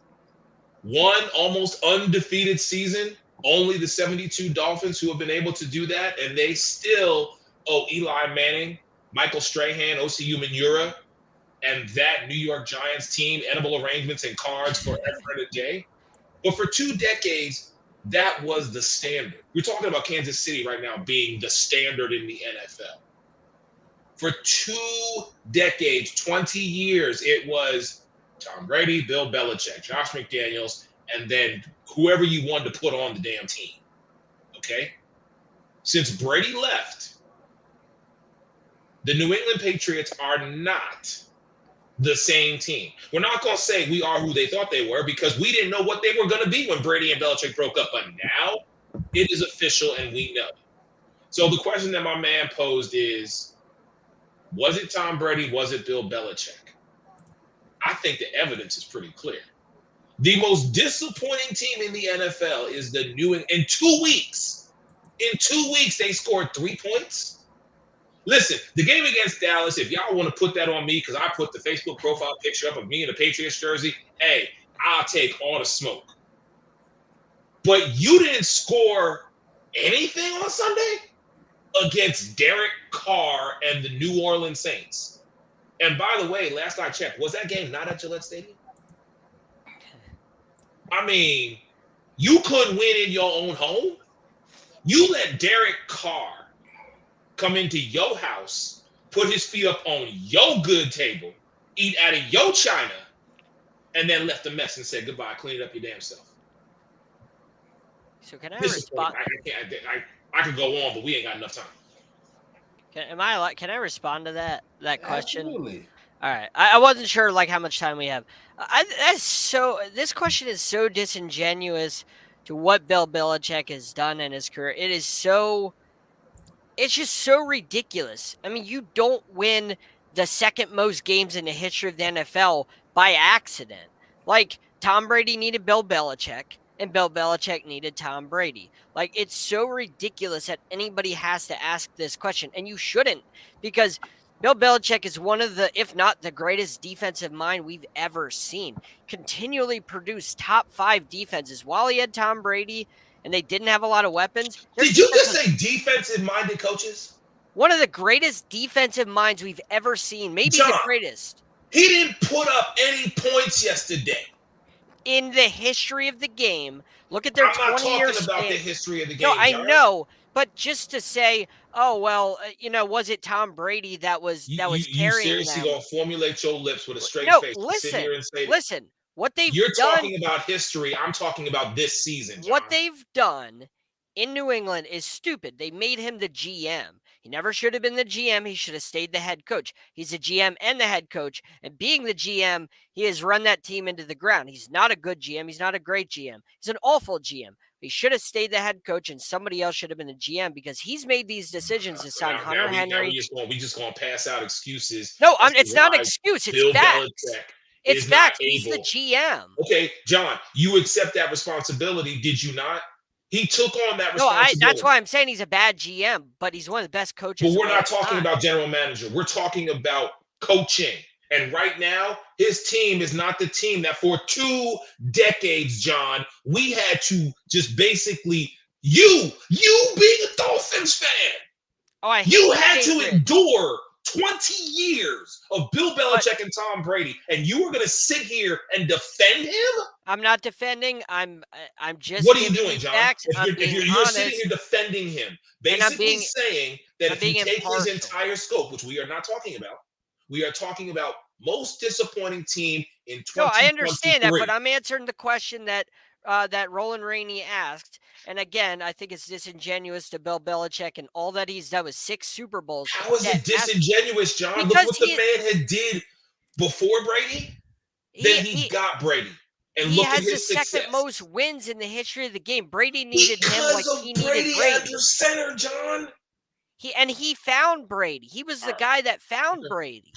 1 almost undefeated season. Only the 72 Dolphins who have been able to do that, and they still owe Eli Manning, Michael Strahan, Osi Umenyiora, and that New York Giants team edible arrangements and cards forever and a day. But for 2 decades, that was the standard. We're talking about Kansas City right now being the standard in the NFL. For 2 decades, 20 years, it was Tom Brady, Bill Belichick, Josh McDaniels, and then whoever you wanted to put on the damn team. Okay? Since Brady left, the New England Patriots are not the same team. We're not going to say we are who they thought they were, because we didn't know what they were going to be when Brady and Belichick broke up. But now it is official and we know. So the question that my man posed is, was it Tom Brady? Was it Bill Belichick? I think the evidence is pretty clear. The most disappointing team in the NFL is the New England. In 2 weeks, they scored 3 points. Listen, the game against Dallas, if y'all want to put that on me, because I put the Facebook profile picture up of me in a Patriots jersey, hey, I'll take all the smoke. But you didn't score anything on Sunday against Derek Carr and the New Orleans Saints. And by the way, last I checked, was that game not at Gillette Stadium? I mean, you couldn't win in your own home. You let Derek Carr come into your house, put his feet up on your good table, eat out of your china, and then left a mess and said goodbye, clean it up your damn self. So can I respond? I could go on, but we ain't got enough time. Can I respond to that question? Absolutely. All right. I wasn't sure how much time we have. This question is so disingenuous to what Bill Belichick has done in his career. It's just so ridiculous. I mean, you don't win the second most games in the history of the NFL by accident. Like, Tom Brady needed Bill Belichick, and Bill Belichick needed Tom Brady. Like, it's so ridiculous that anybody has to ask this question, and you shouldn't, because Bill Belichick is one of the, if not the greatest defensive mind we've ever seen. Continually produced top 5 defenses while he had Tom Brady, and they didn't have a lot of weapons. Did you just say defensive-minded coaches? One of the greatest defensive minds we've ever seen, maybe John, the greatest. He didn't put up any points yesterday. In the history of the game, look at their 20-year I'm not talking about span. the history of the game. No, I John. know, but just to say, oh well, was it Tom Brady that was You carrying seriously them? gonna formulate your lips with a straight No, face? listen, Sit here and say listen. What they've you're done, talking about history. I'm talking about this season. John. what they've done in New England is stupid. They made him the GM. He never should have been the GM. He should have stayed the head coach. He's the GM and the head coach. And being the GM, he has run that team into the ground. He's not a good GM. He's not a great GM. He's an awful GM. He should have stayed the head coach, and somebody else should have been the GM because he's made these decisions to sign Hunter Henry. We just gonna pass out excuses. No, it's not an excuse. It's Bill facts. Belichick It's is facts. not He's the able. GM. Okay, John, you accept that responsibility, did you not? He took on that responsibility. No, that's why I'm saying he's a bad GM, but he's one of the best coaches. But we're not talking about general manager. We're talking about coaching. And right now, his team is not the team that for 2 decades, John, we had to just basically, you being a Dolphins fan, you had to endure 20 years of Bill Belichick and Tom Brady, and you were going to sit here and defend him? I'm not defending. I'm just. What are you doing, John? Facts. If you're sitting here defending him, basically saying that if you take his entire scope, which we are not talking about, we are talking about most disappointing team in 2023. No, I understand that, but I'm answering the question that that Roland Rainey asked. And again, I think it's disingenuous to Bill Belichick and all that he's done with 6 Super Bowls. How is it disingenuous, John? Look what the man had did before Brady. Then he got Brady. And he look has at his the success. second most wins in the history of the game. Brady needed him like he needed Brady Brady. under center, John. He found Brady. He was the guy that found Brady.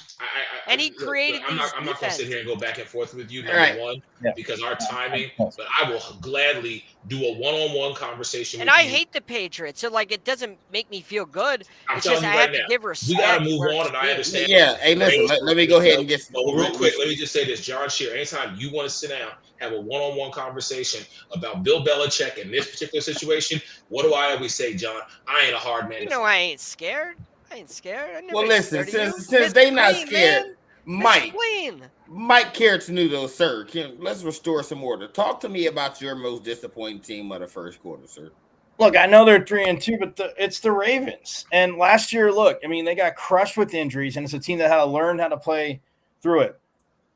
And he created I'm these not going to sit here and go back and forth with you, one, because our timing, but I will gladly do a one-on-one conversation and with I you. hate the Patriots, so like it doesn't make me feel good. I'm it's just telling I you have right to now, give respect. we got to move on, and I understand. Yeah, hey, listen, let me go ahead and get... No, real quick, let me just say this. John Shear, anytime you want to sit down, have a one-on-one conversation about Bill Belichick in this particular situation, what do I always say, John? I ain't a hard man. You know I ain't scared. I ain't scared. Well, listen, since they not scared, Mike Carrottenuto, sir, let's restore some order. Talk to me about your most disappointing team of the first quarter, sir. Look, I know they're 3-2, but it's the Ravens. And last year, look, I mean, they got crushed with injuries, and it's a team that had to learn how to play through it.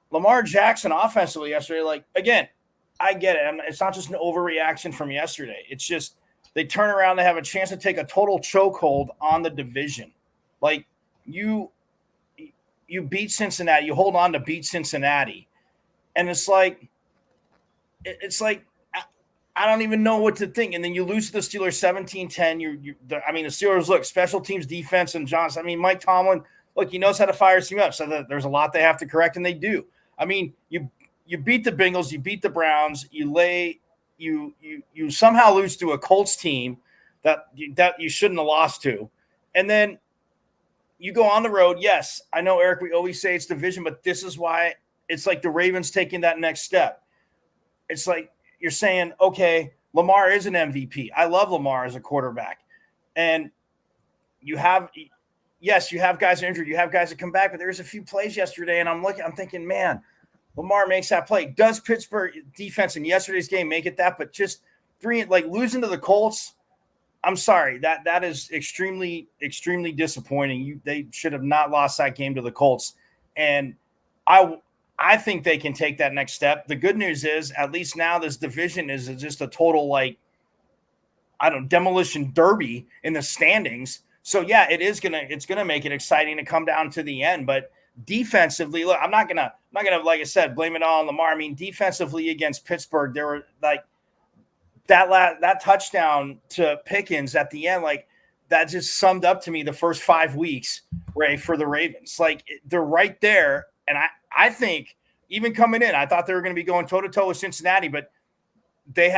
Lamar Jackson offensively yesterday, like, again, I get it. It's not just an overreaction from yesterday. It's just they turn around, they have a chance to take a total chokehold on the division. Like, you beat Cincinnati, you hold on to beat Cincinnati, and it's like I don't even know what to think. And then you lose to the Steelers 17-10. The Steelers, look, special teams, defense, and Johnson. I mean, Mike Tomlin, look, he knows how to fire his team up. So there's a lot they have to correct, and they do. I mean, you beat the Bengals, you beat the Browns, you somehow lose to a Colts team that you shouldn't have lost to, and then you go on the road. Yes, I know, Eric, we always say it's division, but this is why it's like the Ravens taking that next step. It's like you're saying, okay, Lamar is an MVP. I love Lamar as a quarterback. And you have guys that are injured. You have guys that come back, but there's a few plays yesterday, and I'm thinking, man, Lamar makes that play. Does Pittsburgh defense in yesterday's game make it that? But just losing to the Colts, I'm sorry. That is extremely, extremely disappointing. They should have not lost that game to the Colts. And I think they can take that next step. The good news is, at least now this division is just a total, demolition derby in the standings. So yeah, it's gonna make it exciting to come down to the end. But defensively, look, I'm not gonna, like I said, blame it all on Lamar. I mean, defensively against Pittsburgh, there were that touchdown to Pickens at the end, like that just summed up to me the first 5 weeks, Ray, for the Ravens. Like they're right there, and I think even coming in, I thought they were going to be going toe to toe with Cincinnati, but they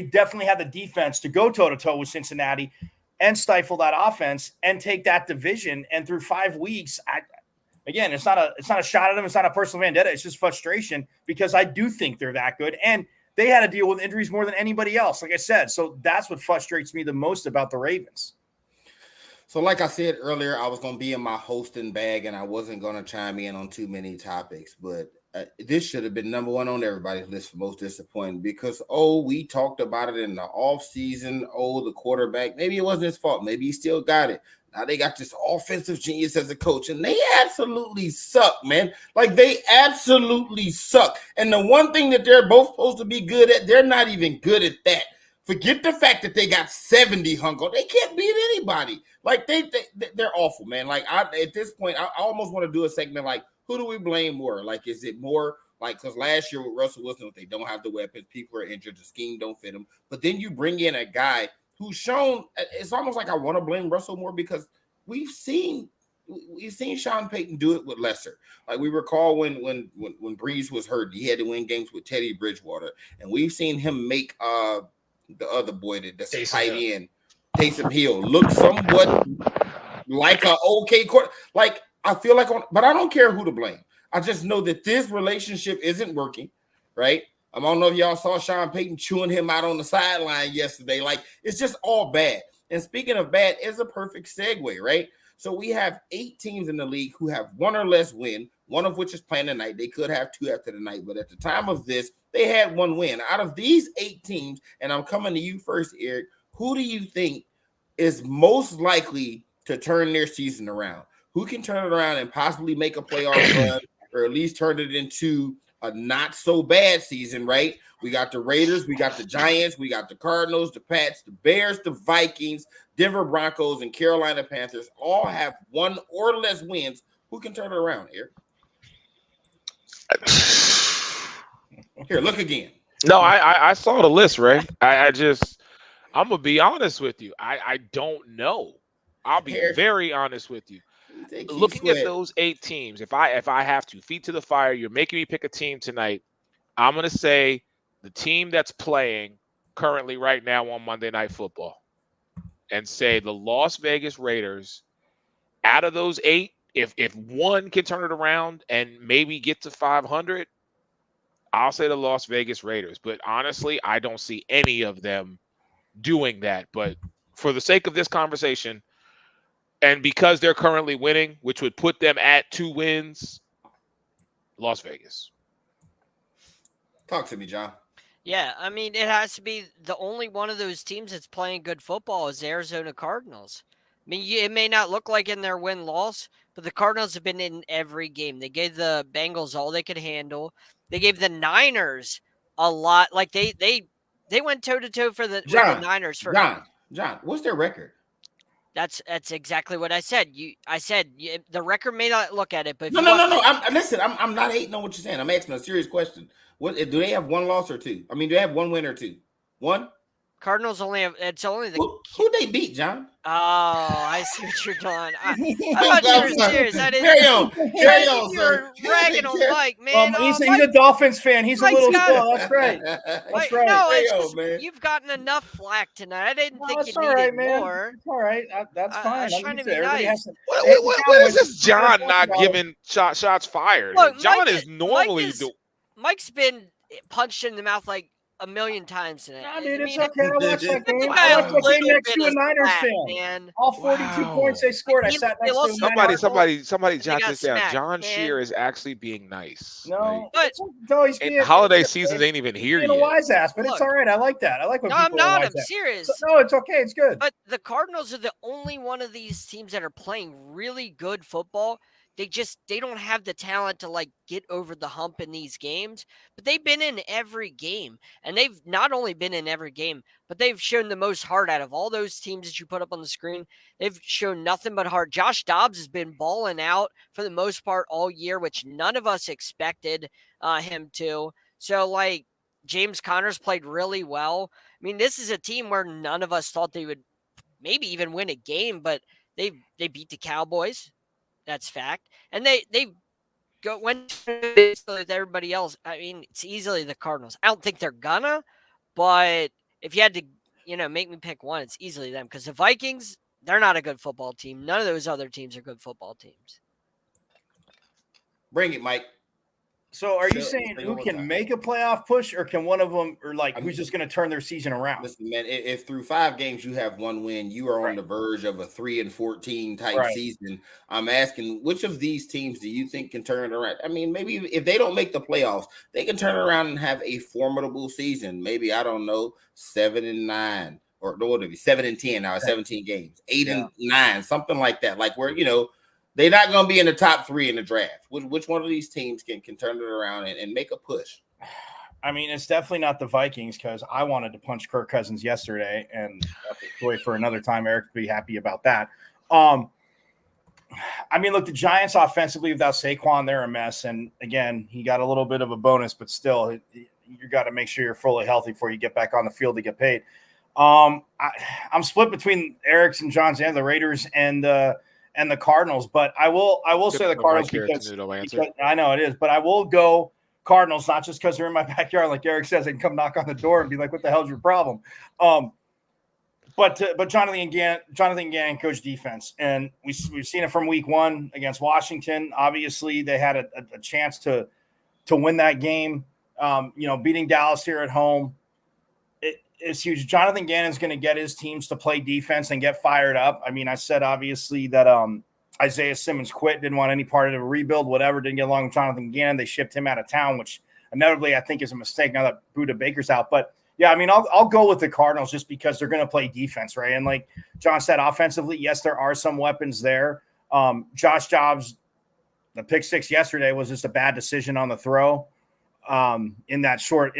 definitely had the defense to go toe to toe with Cincinnati and stifle that offense and take that division. And through 5 weeks, again, it's not a shot at them. It's not a personal vendetta. It's just frustration because I do think they're that good. And they had to deal with injuries more than anybody else, like I said. So that's what frustrates me the most about the Ravens. So like I said earlier, I was going to be in my hosting bag and I wasn't going to chime in on too many topics, but this should have been number one on everybody's list for most disappointing because, we talked about it in the offseason. The quarterback, maybe it wasn't his fault. Maybe he still got it. Now they got this offensive genius as a coach, and they absolutely suck, man. Like, they absolutely suck. And the one thing that they're both supposed to be good at, they're not even good at that. Forget the fact that they got 70 hung on. They can't beat anybody. Like, they're awful, man. Like, at this point, I almost want to do a segment like, who do we blame more? Like, is it more like, because last year with Russell Wilson, they don't have the weapons, people are injured, the scheme don't fit them. But then you bring in a guy who's shown, it's almost like I want to blame Russell more because we've seen Sean Payton do it with lesser. Like, we recall when Breeze was hurt, he had to win games with Teddy Bridgewater, and we've seen him make the other boy that's a tight end, Taysom Hill, look somewhat like an okay court. Like, I feel like, but I don't care who to blame. I just know that this relationship isn't working, right? I don't know if y'all saw Sean Payton chewing him out on the sideline yesterday. Like, it's just all bad. And speaking of bad, it's a perfect segue, right? So we have 8 teams in the league who have 1 or less win, one of which is playing tonight. They could have 2 after the night, but at the time of this, they had 1 win. Out of these 8 teams, and I'm coming to you first, Eric, who do you think is most likely to turn their season around? Who can turn it around and possibly make a playoff run or at least turn it into a not so bad season, right? We got the Raiders, we got the Giants, we got the Cardinals, the Pats, the Bears, the Vikings, Denver Broncos, and Carolina Panthers all have 1 or less wins. Who can turn it around, Eric? Here, look again. No, I saw the list, Ray. I'm gonna be honest with you. I don't know. I'll be very honest with you. Looking at those 8 teams, if I have to feet to the fire, you're making me pick a team tonight. I'm gonna say the team that's playing currently right now on Monday Night Football, and say the Las Vegas Raiders. Out of those 8, if one can turn it around and maybe get to 500, I'll say the Las Vegas Raiders. But honestly, I don't see any of them doing that. But for the sake of this conversation, and because they're currently winning, which would put them at 2 wins, Las Vegas. Talk to me, John. Yeah, I mean, it has to be the only one of those teams that's playing good football is the Arizona Cardinals. I mean, it may not look like in their win-loss, but the Cardinals have been in every game. They gave the Bengals all they could handle. They gave the Niners a lot. Like, they went toe-to-toe with the Niners. John, what's their record? That's exactly what I said. I said the record may not look at it, but no. Listen, I'm not hating on what you're saying. I'm asking a serious question. What do they have? 1 loss or 2? I mean, do they have 1 win or 2? 1. Cardinals only have. It's only the. Who they beat, John? Oh, I see what you're doing. I thought you were serious. I didn't. Carry on, You're ragging on Mike, man. He's a Dolphins fan. He's Mike's a little slow. That's right. That's right. No, it's just, man. You've gotten enough flack tonight. I didn't think you needed more. It's all right. That's fine. I was trying to be nice. What is this John not giving shots fired? Look, John Mike, is normally Mike's been punched in the mouth like a million times tonight. No, dude, it's okay. I watched that game. I watched that game next to a Niners fan. All 42 points they scored. I sat next to somebody jot this down. John Shear is actually being nice. No, but he's being holiday seasons ain't even here yet. A wise ass, but it's all right. I like that. I like when people I'm not. are I'm serious. No, it's okay. It's good. But the Cardinals are the only one of these teams that are playing really good football. They don't have the talent to like get over the hump in these games, but they've been in every game, and they've not only been in every game, but they've shown the most heart out of all those teams that you put up on the screen. They've shown nothing but heart. Josh Dobbs has been balling out for the most part all year, which none of us expected him to. So like, James Conner's played really well. I mean, this is a team where none of us thought they would maybe even win a game, but they beat the Cowboys. That's fact. And they went with everybody else. I mean, it's easily the Cardinals. I don't think they're gonna, but if you had to, make me pick one, it's easily them because the Vikings, they're not a good football team. None of those other teams are good football teams. Bring it, Mike. So are you Say saying it who one more can time. make a playoff push, or can one of them, or like I who's mean, just going to turn their season around? Listen, man, if through 5 games you have 1 win, you are on Right. the verge of a 3-14 type Right. season. I'm asking, which of these teams do you think can turn it around? I mean, maybe if they don't make the playoffs, they can turn around and have a formidable season. Maybe, I don't know, 7-9, or no, it'll be 7-10 now, 17 games, 8-9, something like that. Like where, they're not going to be in the top 3 in the draft. Which one of these teams can turn it around and make a push? I mean, it's definitely not the Vikings because I wanted to punch Kirk Cousins yesterday, and that's a story for another time. Eric would be happy about that. I mean, look, the Giants offensively without Saquon, they're a mess. And again, he got a little bit of a bonus, but still, you got to make sure you're fully healthy before you get back on the field to get paid. I'm split between Eric's and John's and the Raiders and the Cardinals, but I will say the Cardinals because I know it is, but I will go Cardinals, not just because they're in my backyard, like Eric says, they can come knock on the door and be like, "What the hell's your problem?" But Jonathan Gannon coached defense, and we've seen it from week 1 against Washington. Obviously, they had a chance to win that game. Beating Dallas here at home, it's huge. Jonathan Gannon's going to get his teams to play defense and get fired up. I mean, I said obviously that Isaiah Simmons quit, didn't want any part of the rebuild, whatever, didn't get along with Jonathan Gannon. They shipped him out of town, which inevitably I think is a mistake now that Budda Baker's out. But yeah, I mean, I'll go with the Cardinals just because they're going to play defense, right? And like John said, offensively, yes, there are some weapons there. Josh Jobs, the pick 6 yesterday was just a bad decision on the throw. In that short,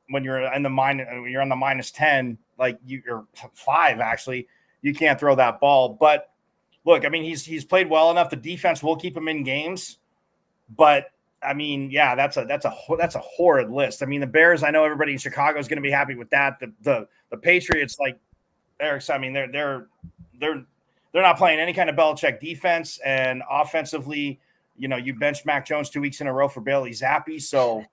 when you're on the -10, like you're 5 actually, you can't throw that ball. But look, I mean, he's played well enough. The defense will keep him in games, but I mean, yeah, that's a horrid list. I mean, the Bears, I know everybody in Chicago is going to be happy with that. The Patriots, like Eric said, I mean, they're not playing any kind of Belichick defense, and offensively, you benched Mac Jones 2 weeks in a row for Bailey Zappi, so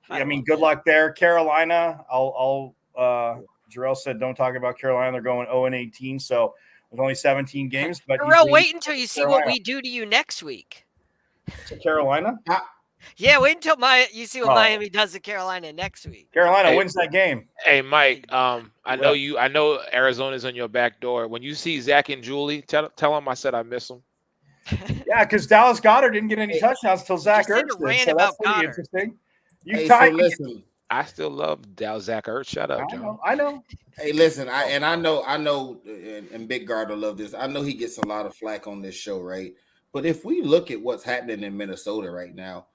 I mean, good luck there. Carolina, Jarrell said don't talk about Carolina. They're going 0-18, so with only 17 games. But Jarrell, wait until you see what we do to you next week. To Carolina? Yeah, wait until you see what Miami does to Carolina next week. Carolina wins that game. Hey, Mike, I know Arizona's on your back door. When you see Zach and Julie, tell them I said I miss them. Yeah, because Dallas Goedert didn't get any touchdowns until Zach Ertz did, so that's pretty interesting. Listen, I still love Zach Ertz. Shut up, John. I know. Hey, listen, I know, and Big Guard will love this. I know he gets a lot of flack on this show, right? But if we look at what's happening in Minnesota right now,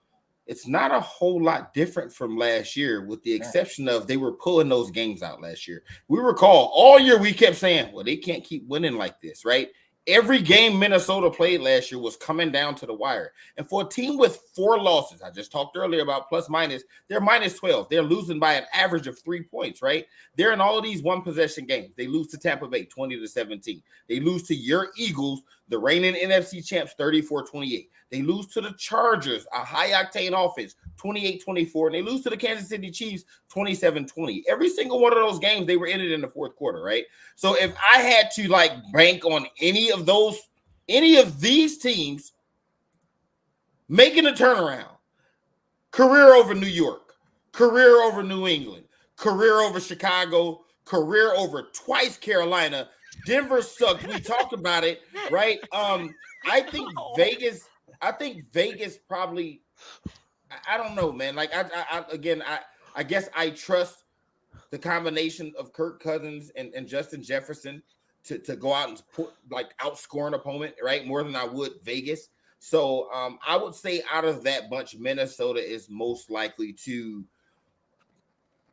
it's not a whole lot different from last year, with the exception of they were pulling those games out last year. We recall all year we kept saying, well, they can't keep winning like this, right? Every game Minnesota played last year was coming down to the wire. And for a team with 4 losses, I just talked earlier about plus minus, they're -12. They're losing by an average of 3 points, right? They're in all of these one-possession games. They lose to Tampa Bay 20-17. They lose to your Eagles, the reigning NFC champs, 34-28. They lose to the Chargers, a high-octane offense, 28-24. And they lose to the Kansas City Chiefs, 27-20. Every single one of those games, they were in it in the fourth quarter, right? So if I had to bank on any of these teams making a turnaround, career over New York, career over New England, career over Chicago, career over twice Carolina, Denver sucked. We talked about it, right? I think Vegas probably, I don't know, man. Like I guess I trust the combination of Kirk Cousins and Justin Jefferson to go out and outscore an opponent, right? More than I would Vegas. So I would say out of that bunch, Minnesota is most likely to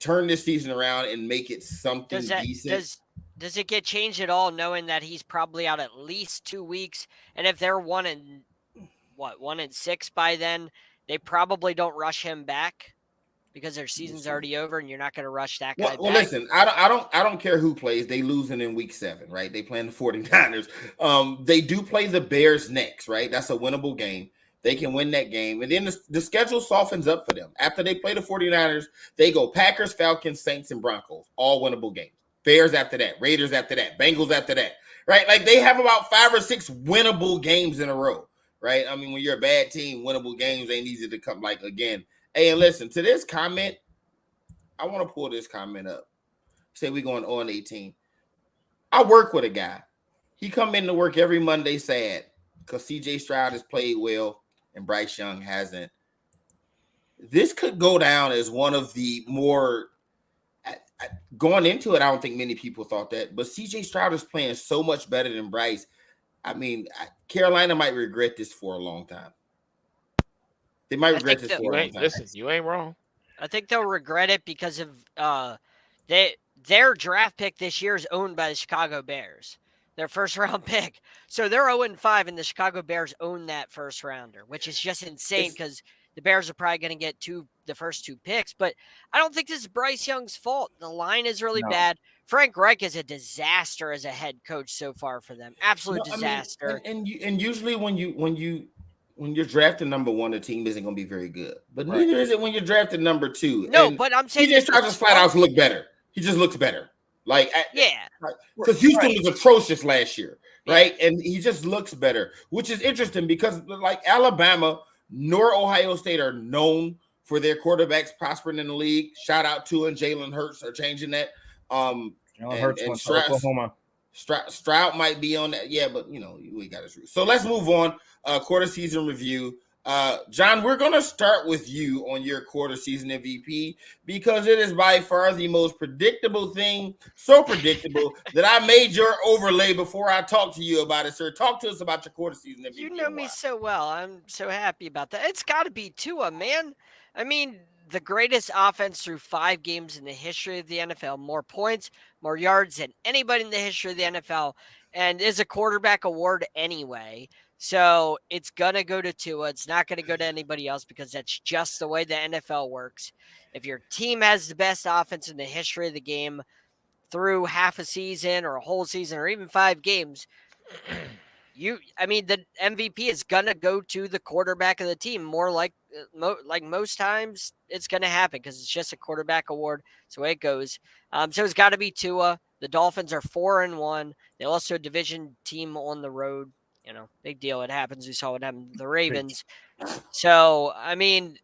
turn this season around and make it something decent. Does it get changed at all knowing that he's probably out at least 2 weeks? And if they're 1-6 by then, they probably don't rush him back? because their season's already over and you're not going to rush that guy Well, back? listen, I don't care who plays. They losing in week 7, right? They playing the 49ers. They do play the Bears next, right? That's a winnable game. They can win that game. And then the schedule softens up for them. After they play the 49ers, they go Packers, Falcons, Saints, and Broncos. All winnable games. Bears after that, Raiders after that, Bengals after that, right? Like they have about 5 or 6 winnable games in a row, right? I mean, when you're a bad team, winnable games ain't easy to come like again. Hey, and listen, to this comment, I want to pull this comment up. Say we going on 18. I work with a guy. He come into work every Monday sad because CJ Stroud has played well and Bryce Young hasn't. This could go down as one of the more going into it. I don't think many people thought that, but CJ Stroud is playing so much better than Bryce. I mean, Carolina might regret this for a long time. They might regret this for a long time. Listen, you ain't wrong. I think they'll regret it because of their draft pick this year is owned by the Chicago Bears, their first round pick. So they're 0-5, and the Chicago Bears own that first rounder, which is just insane because the Bears are probably going to get the first 2 picks. But I don't think this is Bryce Young's fault. The line is really bad. Frank Reich is a disaster as a head coach so far for them. Absolute disaster. I mean, and usually when you're drafting number 1, the team isn't going to be very good. But neither is it when you're drafting number 2. No, but I'm saying he just tries to flat out look better. He just looks better. Yeah. Because Houston was atrocious last year, right? And he just looks better, which is interesting because like Alabama nor Ohio State are known for their quarterbacks prospering in the league. Shout out to and Jalen Hurts are changing that. Jalen Hurts went to Oklahoma. Stroud might be on that. Yeah, but we got his roots. So let's move on. Quarter season review. John, we're going to start with you on your quarter season MVP because it is by far the most predictable thing, so predictable that I made your overlay before I talked to you about it, sir. Talk to us about your quarter season MVP. You know me so well. I'm so happy about that. It's got to be Tua, man. I mean, the greatest offense through 5 games in the history of the NFL, more points, more yards than anybody in the history of the NFL, and is a quarterback award anyway. So it's going to go to Tua. It's not going to go to anybody else because that's just the way the NFL works. If your team has the best offense in the history of the game through half a season or a whole season or even 5 games, the MVP is going to go to the quarterback of the team. More like most times it's going to happen because it's just a quarterback award. That's the way it goes. So it's got to be Tua. The Dolphins are 4-1. They're also a division team on the road. Big deal. It happens. We saw what happened to the Ravens. So, I mean,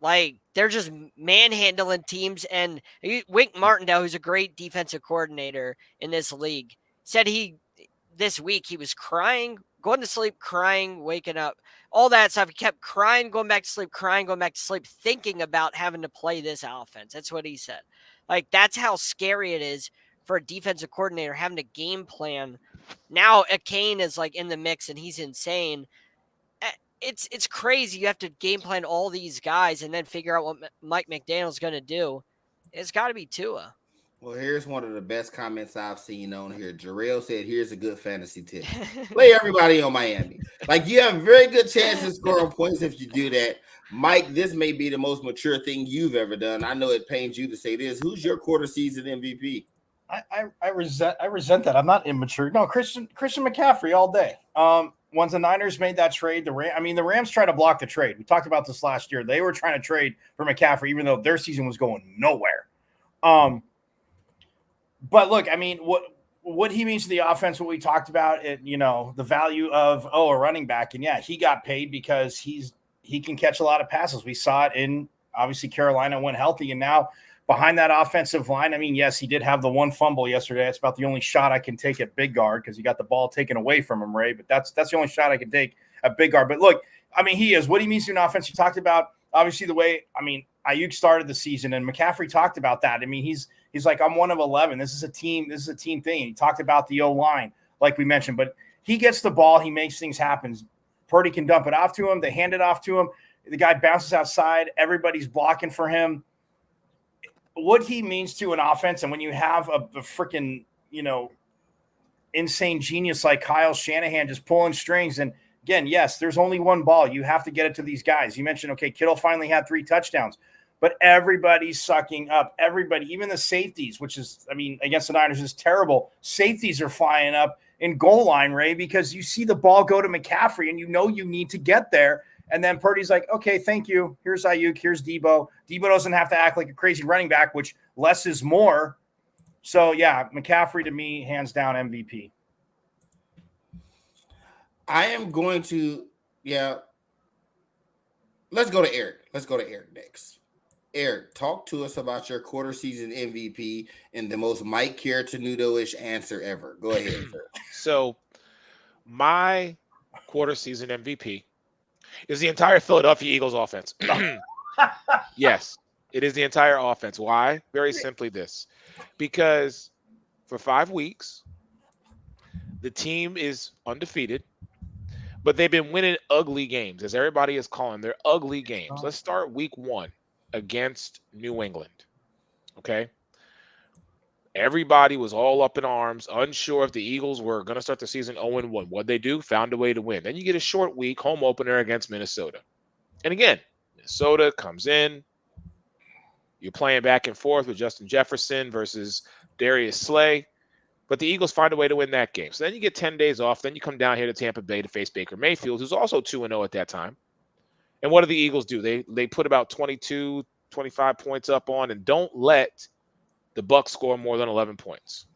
they're just manhandling teams. And Wink Martindale, who's a great defensive coordinator in this league, said this week he was crying, going to sleep, crying, waking up, all that stuff. He kept crying, going back to sleep, crying, going back to sleep, thinking about having to play this offense. That's what he said. That's how scary it is for a defensive coordinator having to game plan. Now Kane is in the mix and he's insane. It's crazy. You have to game plan all these guys and then figure out what Mike McDaniel's going to do. It's got to be Tua. Well, here's one of the best comments I've seen on here. Jarrell said, here's a good fantasy tip. Play everybody on Miami. You have a very good chance of scoring points if you do that. Mike, this may be the most mature thing you've ever done. I know it pains you to say this. Who's your quarter season MVP? I resent that. I'm not immature. No, Christian McCaffrey all day. Once the Niners made that trade, the Rams tried to block the trade. We talked about this last year. They were trying to trade for McCaffrey, even though their season was going nowhere. But look, I mean, what he means to the offense, what we talked about, the value of a running back, and yeah, he got paid because he can catch a lot of passes. We saw it in obviously Carolina when healthy, and now behind that offensive line. I mean, yes, he did have the one fumble yesterday. It's about the only shot I can take at big guard because he got the ball taken away from him, Ray. But that's the only shot I can take at big guard. But look, I mean, he is what he means to an offense. You talked about obviously the way. I mean, Ayuk started the season, and McCaffrey talked about that. I mean, he's like, I'm one of 11. This is a team thing. He talked about the O-line, like we mentioned, but he gets the ball. He makes things happen. Purdy can dump it off to him. They hand it off to him. The guy bounces outside. Everybody's blocking for him. What he means to an offense, and when you have a freaking, insane genius like Kyle Shanahan just pulling strings, and again, yes, there's only one ball. You have to get it to these guys. You mentioned, okay, Kittle finally had 3 touchdowns, but everybody's sucking up. Everybody, even the safeties, which is, I mean, against the Niners is terrible. Safeties are flying up in goal line, Ray, because you see the ball go to McCaffrey and you know you need to get there. And then Purdy's like, okay, thank you. Here's Ayuk. Here's Debo. Debo doesn't have to act like a crazy running back, which less is more. So, yeah, McCaffrey to me, hands down MVP. I am going to, let's go to Eric. Let's go to Eric next. Eric, talk to us about your quarter season MVP and the most Mike Tenuto-ish answer ever. Go ahead, sir. So, my quarter season MVP is the entire Philadelphia Eagles offense. Yes, it is the entire offense. Why? Very simply this. Because for 5 weeks, the team is undefeated, but they've been winning ugly games, as everybody is calling. They're ugly games. Let's start week 1 against New England. Okay? Everybody was all up in arms, unsure if the Eagles were going to start the season 0-1. What'd they do? Found a way to win. Then you get a short week, home opener against Minnesota. And again, Minnesota comes in. You're playing back and forth with Justin Jefferson versus Darius Slay. But the Eagles find a way to win that game. So then you get 10 days off. Then you come down here to Tampa Bay to face Baker Mayfield, who's also 2-0 at that time. And what do the Eagles do? They put about 22, 25 points up on and don't let the Bucs score more than 11 points.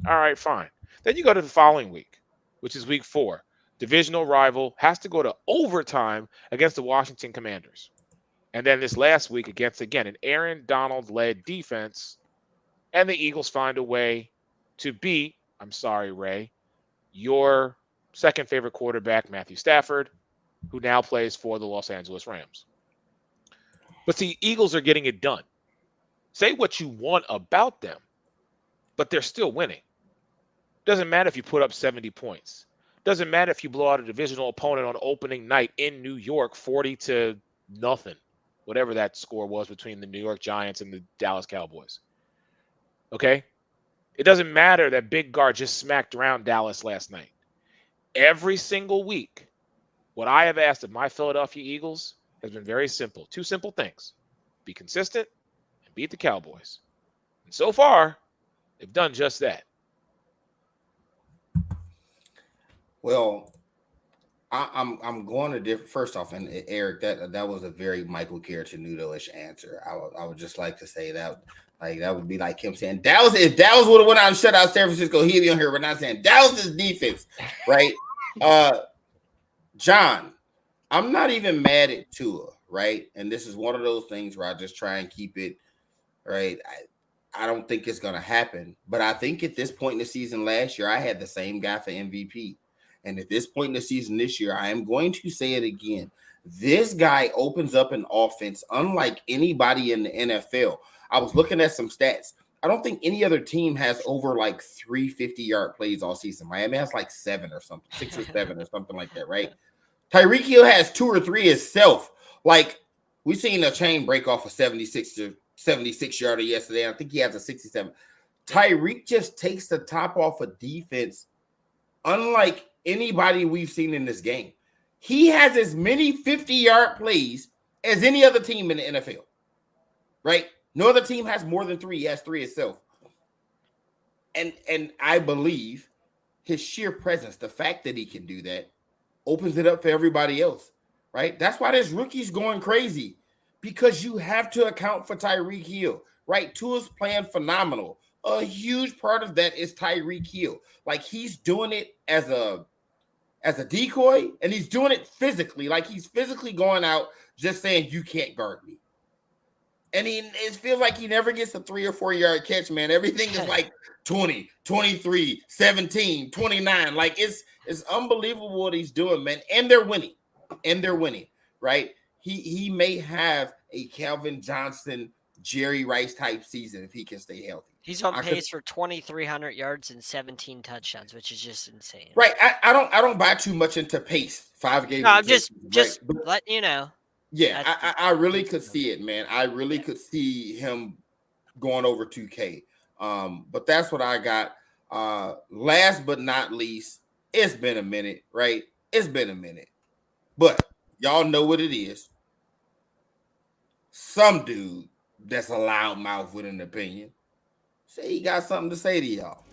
All right, fine. Then you go to the following week, which is week 4. Divisional rival has to go to overtime against the Washington Commanders. And then this last week against, again, an Aaron Donald-led defense, and the Eagles find a way to beat, I'm sorry, Ray, your second favorite quarterback, Matthew Stafford, who now plays for the Los Angeles Rams. But see, Eagles are getting it done. Say what you want about them, but they're still winning. Doesn't matter if you put up 70 points. Doesn't matter if you blow out a divisional opponent on opening night in New York 40-0, whatever that score was between the New York Giants and the Dallas Cowboys. Okay? It doesn't matter that Big Guard just smacked around Dallas last night. Every single week, what I have asked of my Philadelphia Eagles has been very simple. 2 simple things. Be consistent and beat the Cowboys. And so far, they've done just that. Well, I'm going to different. First off, and Eric, that was a very Michael Tenuto-ish answer. I would just like to say that, like, that would be like him saying Dallas. If Dallas would have went out and shut out San Francisco, he'd be on here. We're not saying Dallas's defense, right? John, I'm not even mad at Tua, right? And this is one of those things where I just try and keep it right. I don't think it's going to happen, but I think at this point in the season last year, I had the same guy for MVP. And at this point in the season this year, I am going to say it again. This guy opens up an offense unlike anybody in the NFL. I was looking at some stats. I don't think any other team has over like 3 50-yard plays all season. Miami has like 7 or something, 6 or 7 or something like that, right? Tyreek Hill has 2 or 3 himself. Like, we seen a chain break off a 76-yarder yesterday. I think he has a 67. Tyreek just takes the top off of defense unlike anybody we've seen in this game. He has as many 50-yard plays as any other team in the NFL, right? No other team has more than 3. He has 3 itself. And I believe his sheer presence, the fact that he can do that, opens it up for everybody else, right? That's why this rookie's going crazy, because you have to account for Tyreek Hill, right? Tua's playing phenomenal. A huge part of that is Tyreek Hill. Like, he's doing it as a decoy, and he's doing it physically. Like, he's physically going out just saying, you can't guard me. And it feels like he never gets a 3 or 4 yard catch, man. Everything is like 20, 23, 17, 29. Like, it's unbelievable what he's doing, man. And they're winning. Right? He may have a Calvin Johnson, Jerry Rice type season if he can stay healthy. He's on pace for 2,300 yards and 17 touchdowns, which is just insane. Right. I don't buy too much into pace. 5 games. No, I'm just right? let you know. Yeah, I really could see it, man. I really could see him going over 2K. But that's what I got. Last but not least, it's been a minute, right? It's been a minute. But y'all know what it is. some dude that's a loudmouth with an opinion. Say he got something to say to y'all.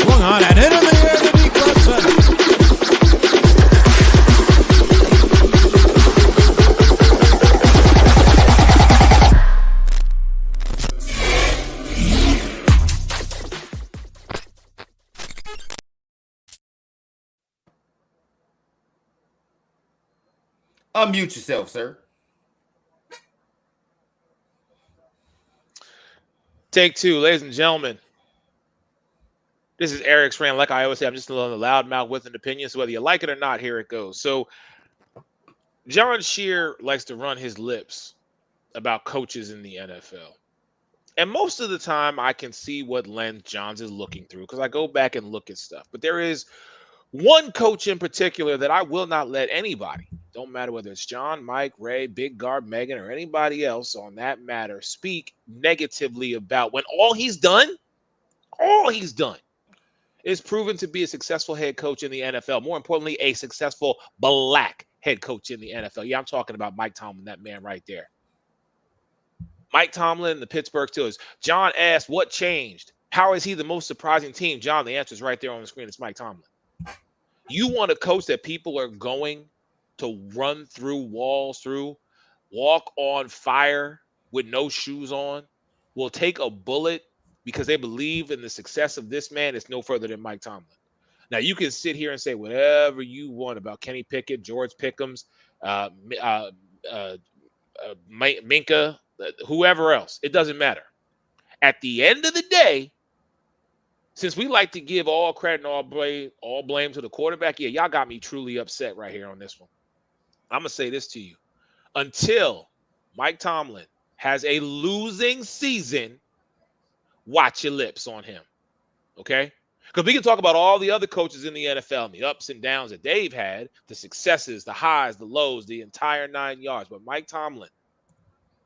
Swung on and hit in the air to deep left center. Unmute yourself, sir. Take two, ladies and gentlemen. This is Eric's friend. Like I always say, I'm just a little loudmouth with an opinion. So whether you like it or not, here it goes. So John Shear likes to run his lips about coaches in the NFL. And most of the time, I can see what lens Johns is looking through because I go back and look at stuff. But there is one coach in particular that I will not let anybody, don't matter whether it's John, Mike, Ray, Big Guard, Megan, or anybody else on that matter, speak negatively about when all he's done is proven to be a successful head coach in the NFL. More importantly, a successful black head coach in the NFL. Yeah, I'm talking about Mike Tomlin, that man right there. Mike Tomlin, the Pittsburgh Steelers. John asked, what changed? How is he the most surprising team? John, the answer is right there on the screen. It's Mike Tomlin. You want a coach that people are going to run through walls through, walk on fire with no shoes on, will take a bullet because they believe in the success of this man. It's no further than Mike Tomlin. Now, you can sit here and say whatever you want about Kenny Pickett, George Pickens, Minka, whoever else. It doesn't matter. At the end of the day, since we like to give all credit and all blame to the quarterback, yeah, y'all got me truly upset right here on this one. I'm going to say this to you. Until Mike Tomlin has a losing season, watch your lips on him, okay? Because we can talk about all the other coaches in the NFL and the ups and downs that they've had, the successes, the highs, the lows, the entire 9 yards. But Mike Tomlin,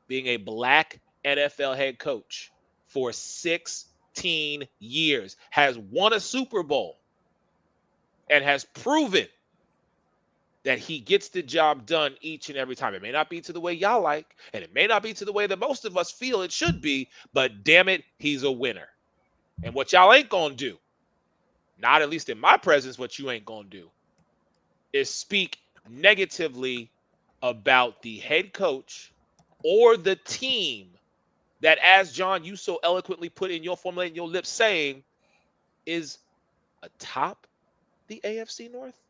being a black NFL head coach for 16 years, has won a Super Bowl and has proven that he gets the job done each and every time. It may not be to the way y'all like, and it may not be to the way that most of us feel it should be, but damn it, he's a winner. And what y'all ain't going to do, not at least in my presence, what you ain't going to do is speak negatively about the head coach or the team that, as John, you so eloquently put in your formula in your lips saying, is atop the AFC North.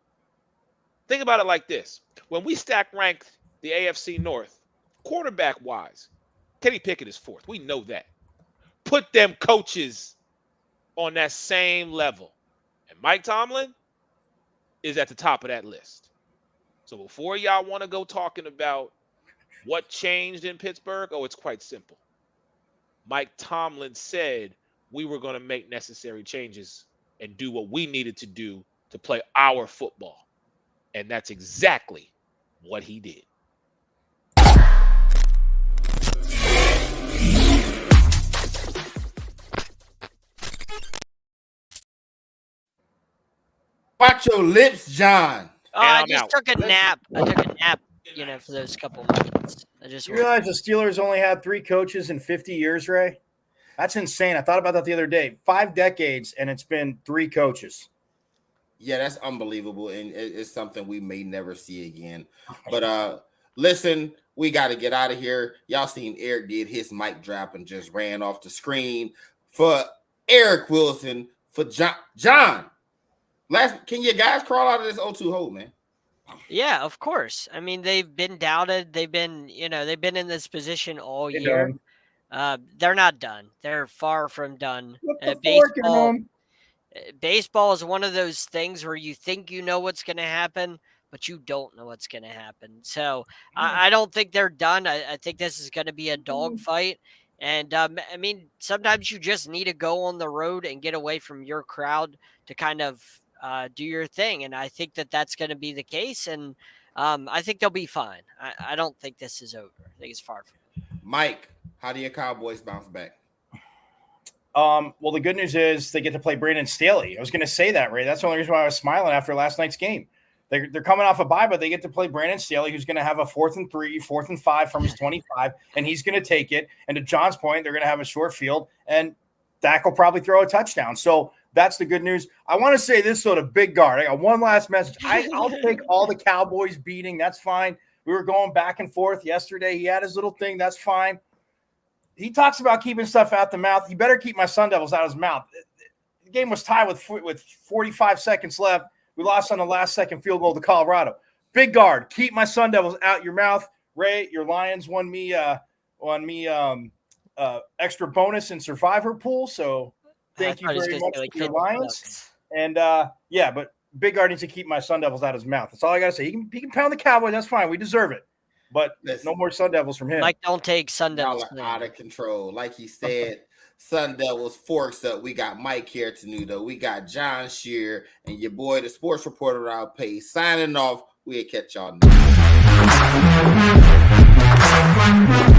Think about it like this. When we stack rank the AFC North, quarterback-wise, Kenny Pickett is fourth. We know that. Put them coaches on that same level. And Mike Tomlin is at the top of that list. So before y'all want to go talking about what changed in Pittsburgh, it's quite simple. Mike Tomlin said we were going to make necessary changes and do what we needed to do to play our football. And that's exactly what he did. Watch your lips, John. I just took a nap. I took a nap, for those couple minutes. You realize the Steelers only had 3 coaches in 50 years, Ray? That's insane. I thought about that the other day. 5 decades, and it's been 3 coaches. Yeah, that's unbelievable, and it's something we may never see again. But listen, we got to get out of here. Y'all seen Eric did his mic drop and just ran off the screen. For Eric Wilson, for John, can you guys crawl out of this 0-2 hole, man? Yeah, of course. I mean, they've been doubted. They've been in this position all year. They're not done. They're far from done. Baseball is one of those things where you think you know what's going to happen, but you don't know what's going to happen. So I don't think they're done. I think this is going to be a dogfight. And I mean, sometimes you just need to go on the road and get away from your crowd to kind of do your thing. And I think that that's going to be the case. And I think they'll be fine. I don't think this is over. I think it's far from it. Mike, how do your Cowboys bounce back? Well, the good news is they get to play Brandon Staley. I was going to say that, Ray. That's the only reason why I was smiling after last night's game. They're coming off a bye, but they get to play Brandon Staley, who's going to have a 4th and 3, 4th and 5 from his 25, and he's going to take it. And to John's point, they're going to have a short field, and Dak will probably throw a touchdown. So that's the good news. I want to say this, sort of big guard. I got one last message. I'll take all the Cowboys beating. That's fine. We were going back and forth yesterday. He had his little thing. That's fine. He talks about keeping stuff out the mouth. He better keep my Sun Devils out of his mouth. The game was tied with 45 seconds left. We lost on the last-second field goal to Colorado. Big guard, keep my Sun Devils out your mouth. Ray, your Lions won me extra bonus in Survivor pool, so thank you very much for your Lions. And but Big guard needs to keep my Sun Devils out of his mouth. That's all I got to say. He can pound the Cowboys. That's fine. We deserve it. But no more Sun Devils from him. Mike, don't take Sun Devils. Y'all are out of control. Like he said, Sun Devils forks up. We got Mike here Tenuto. We got John Shear and your boy, the sports reporter out Pace, signing off. We'll catch y'all next.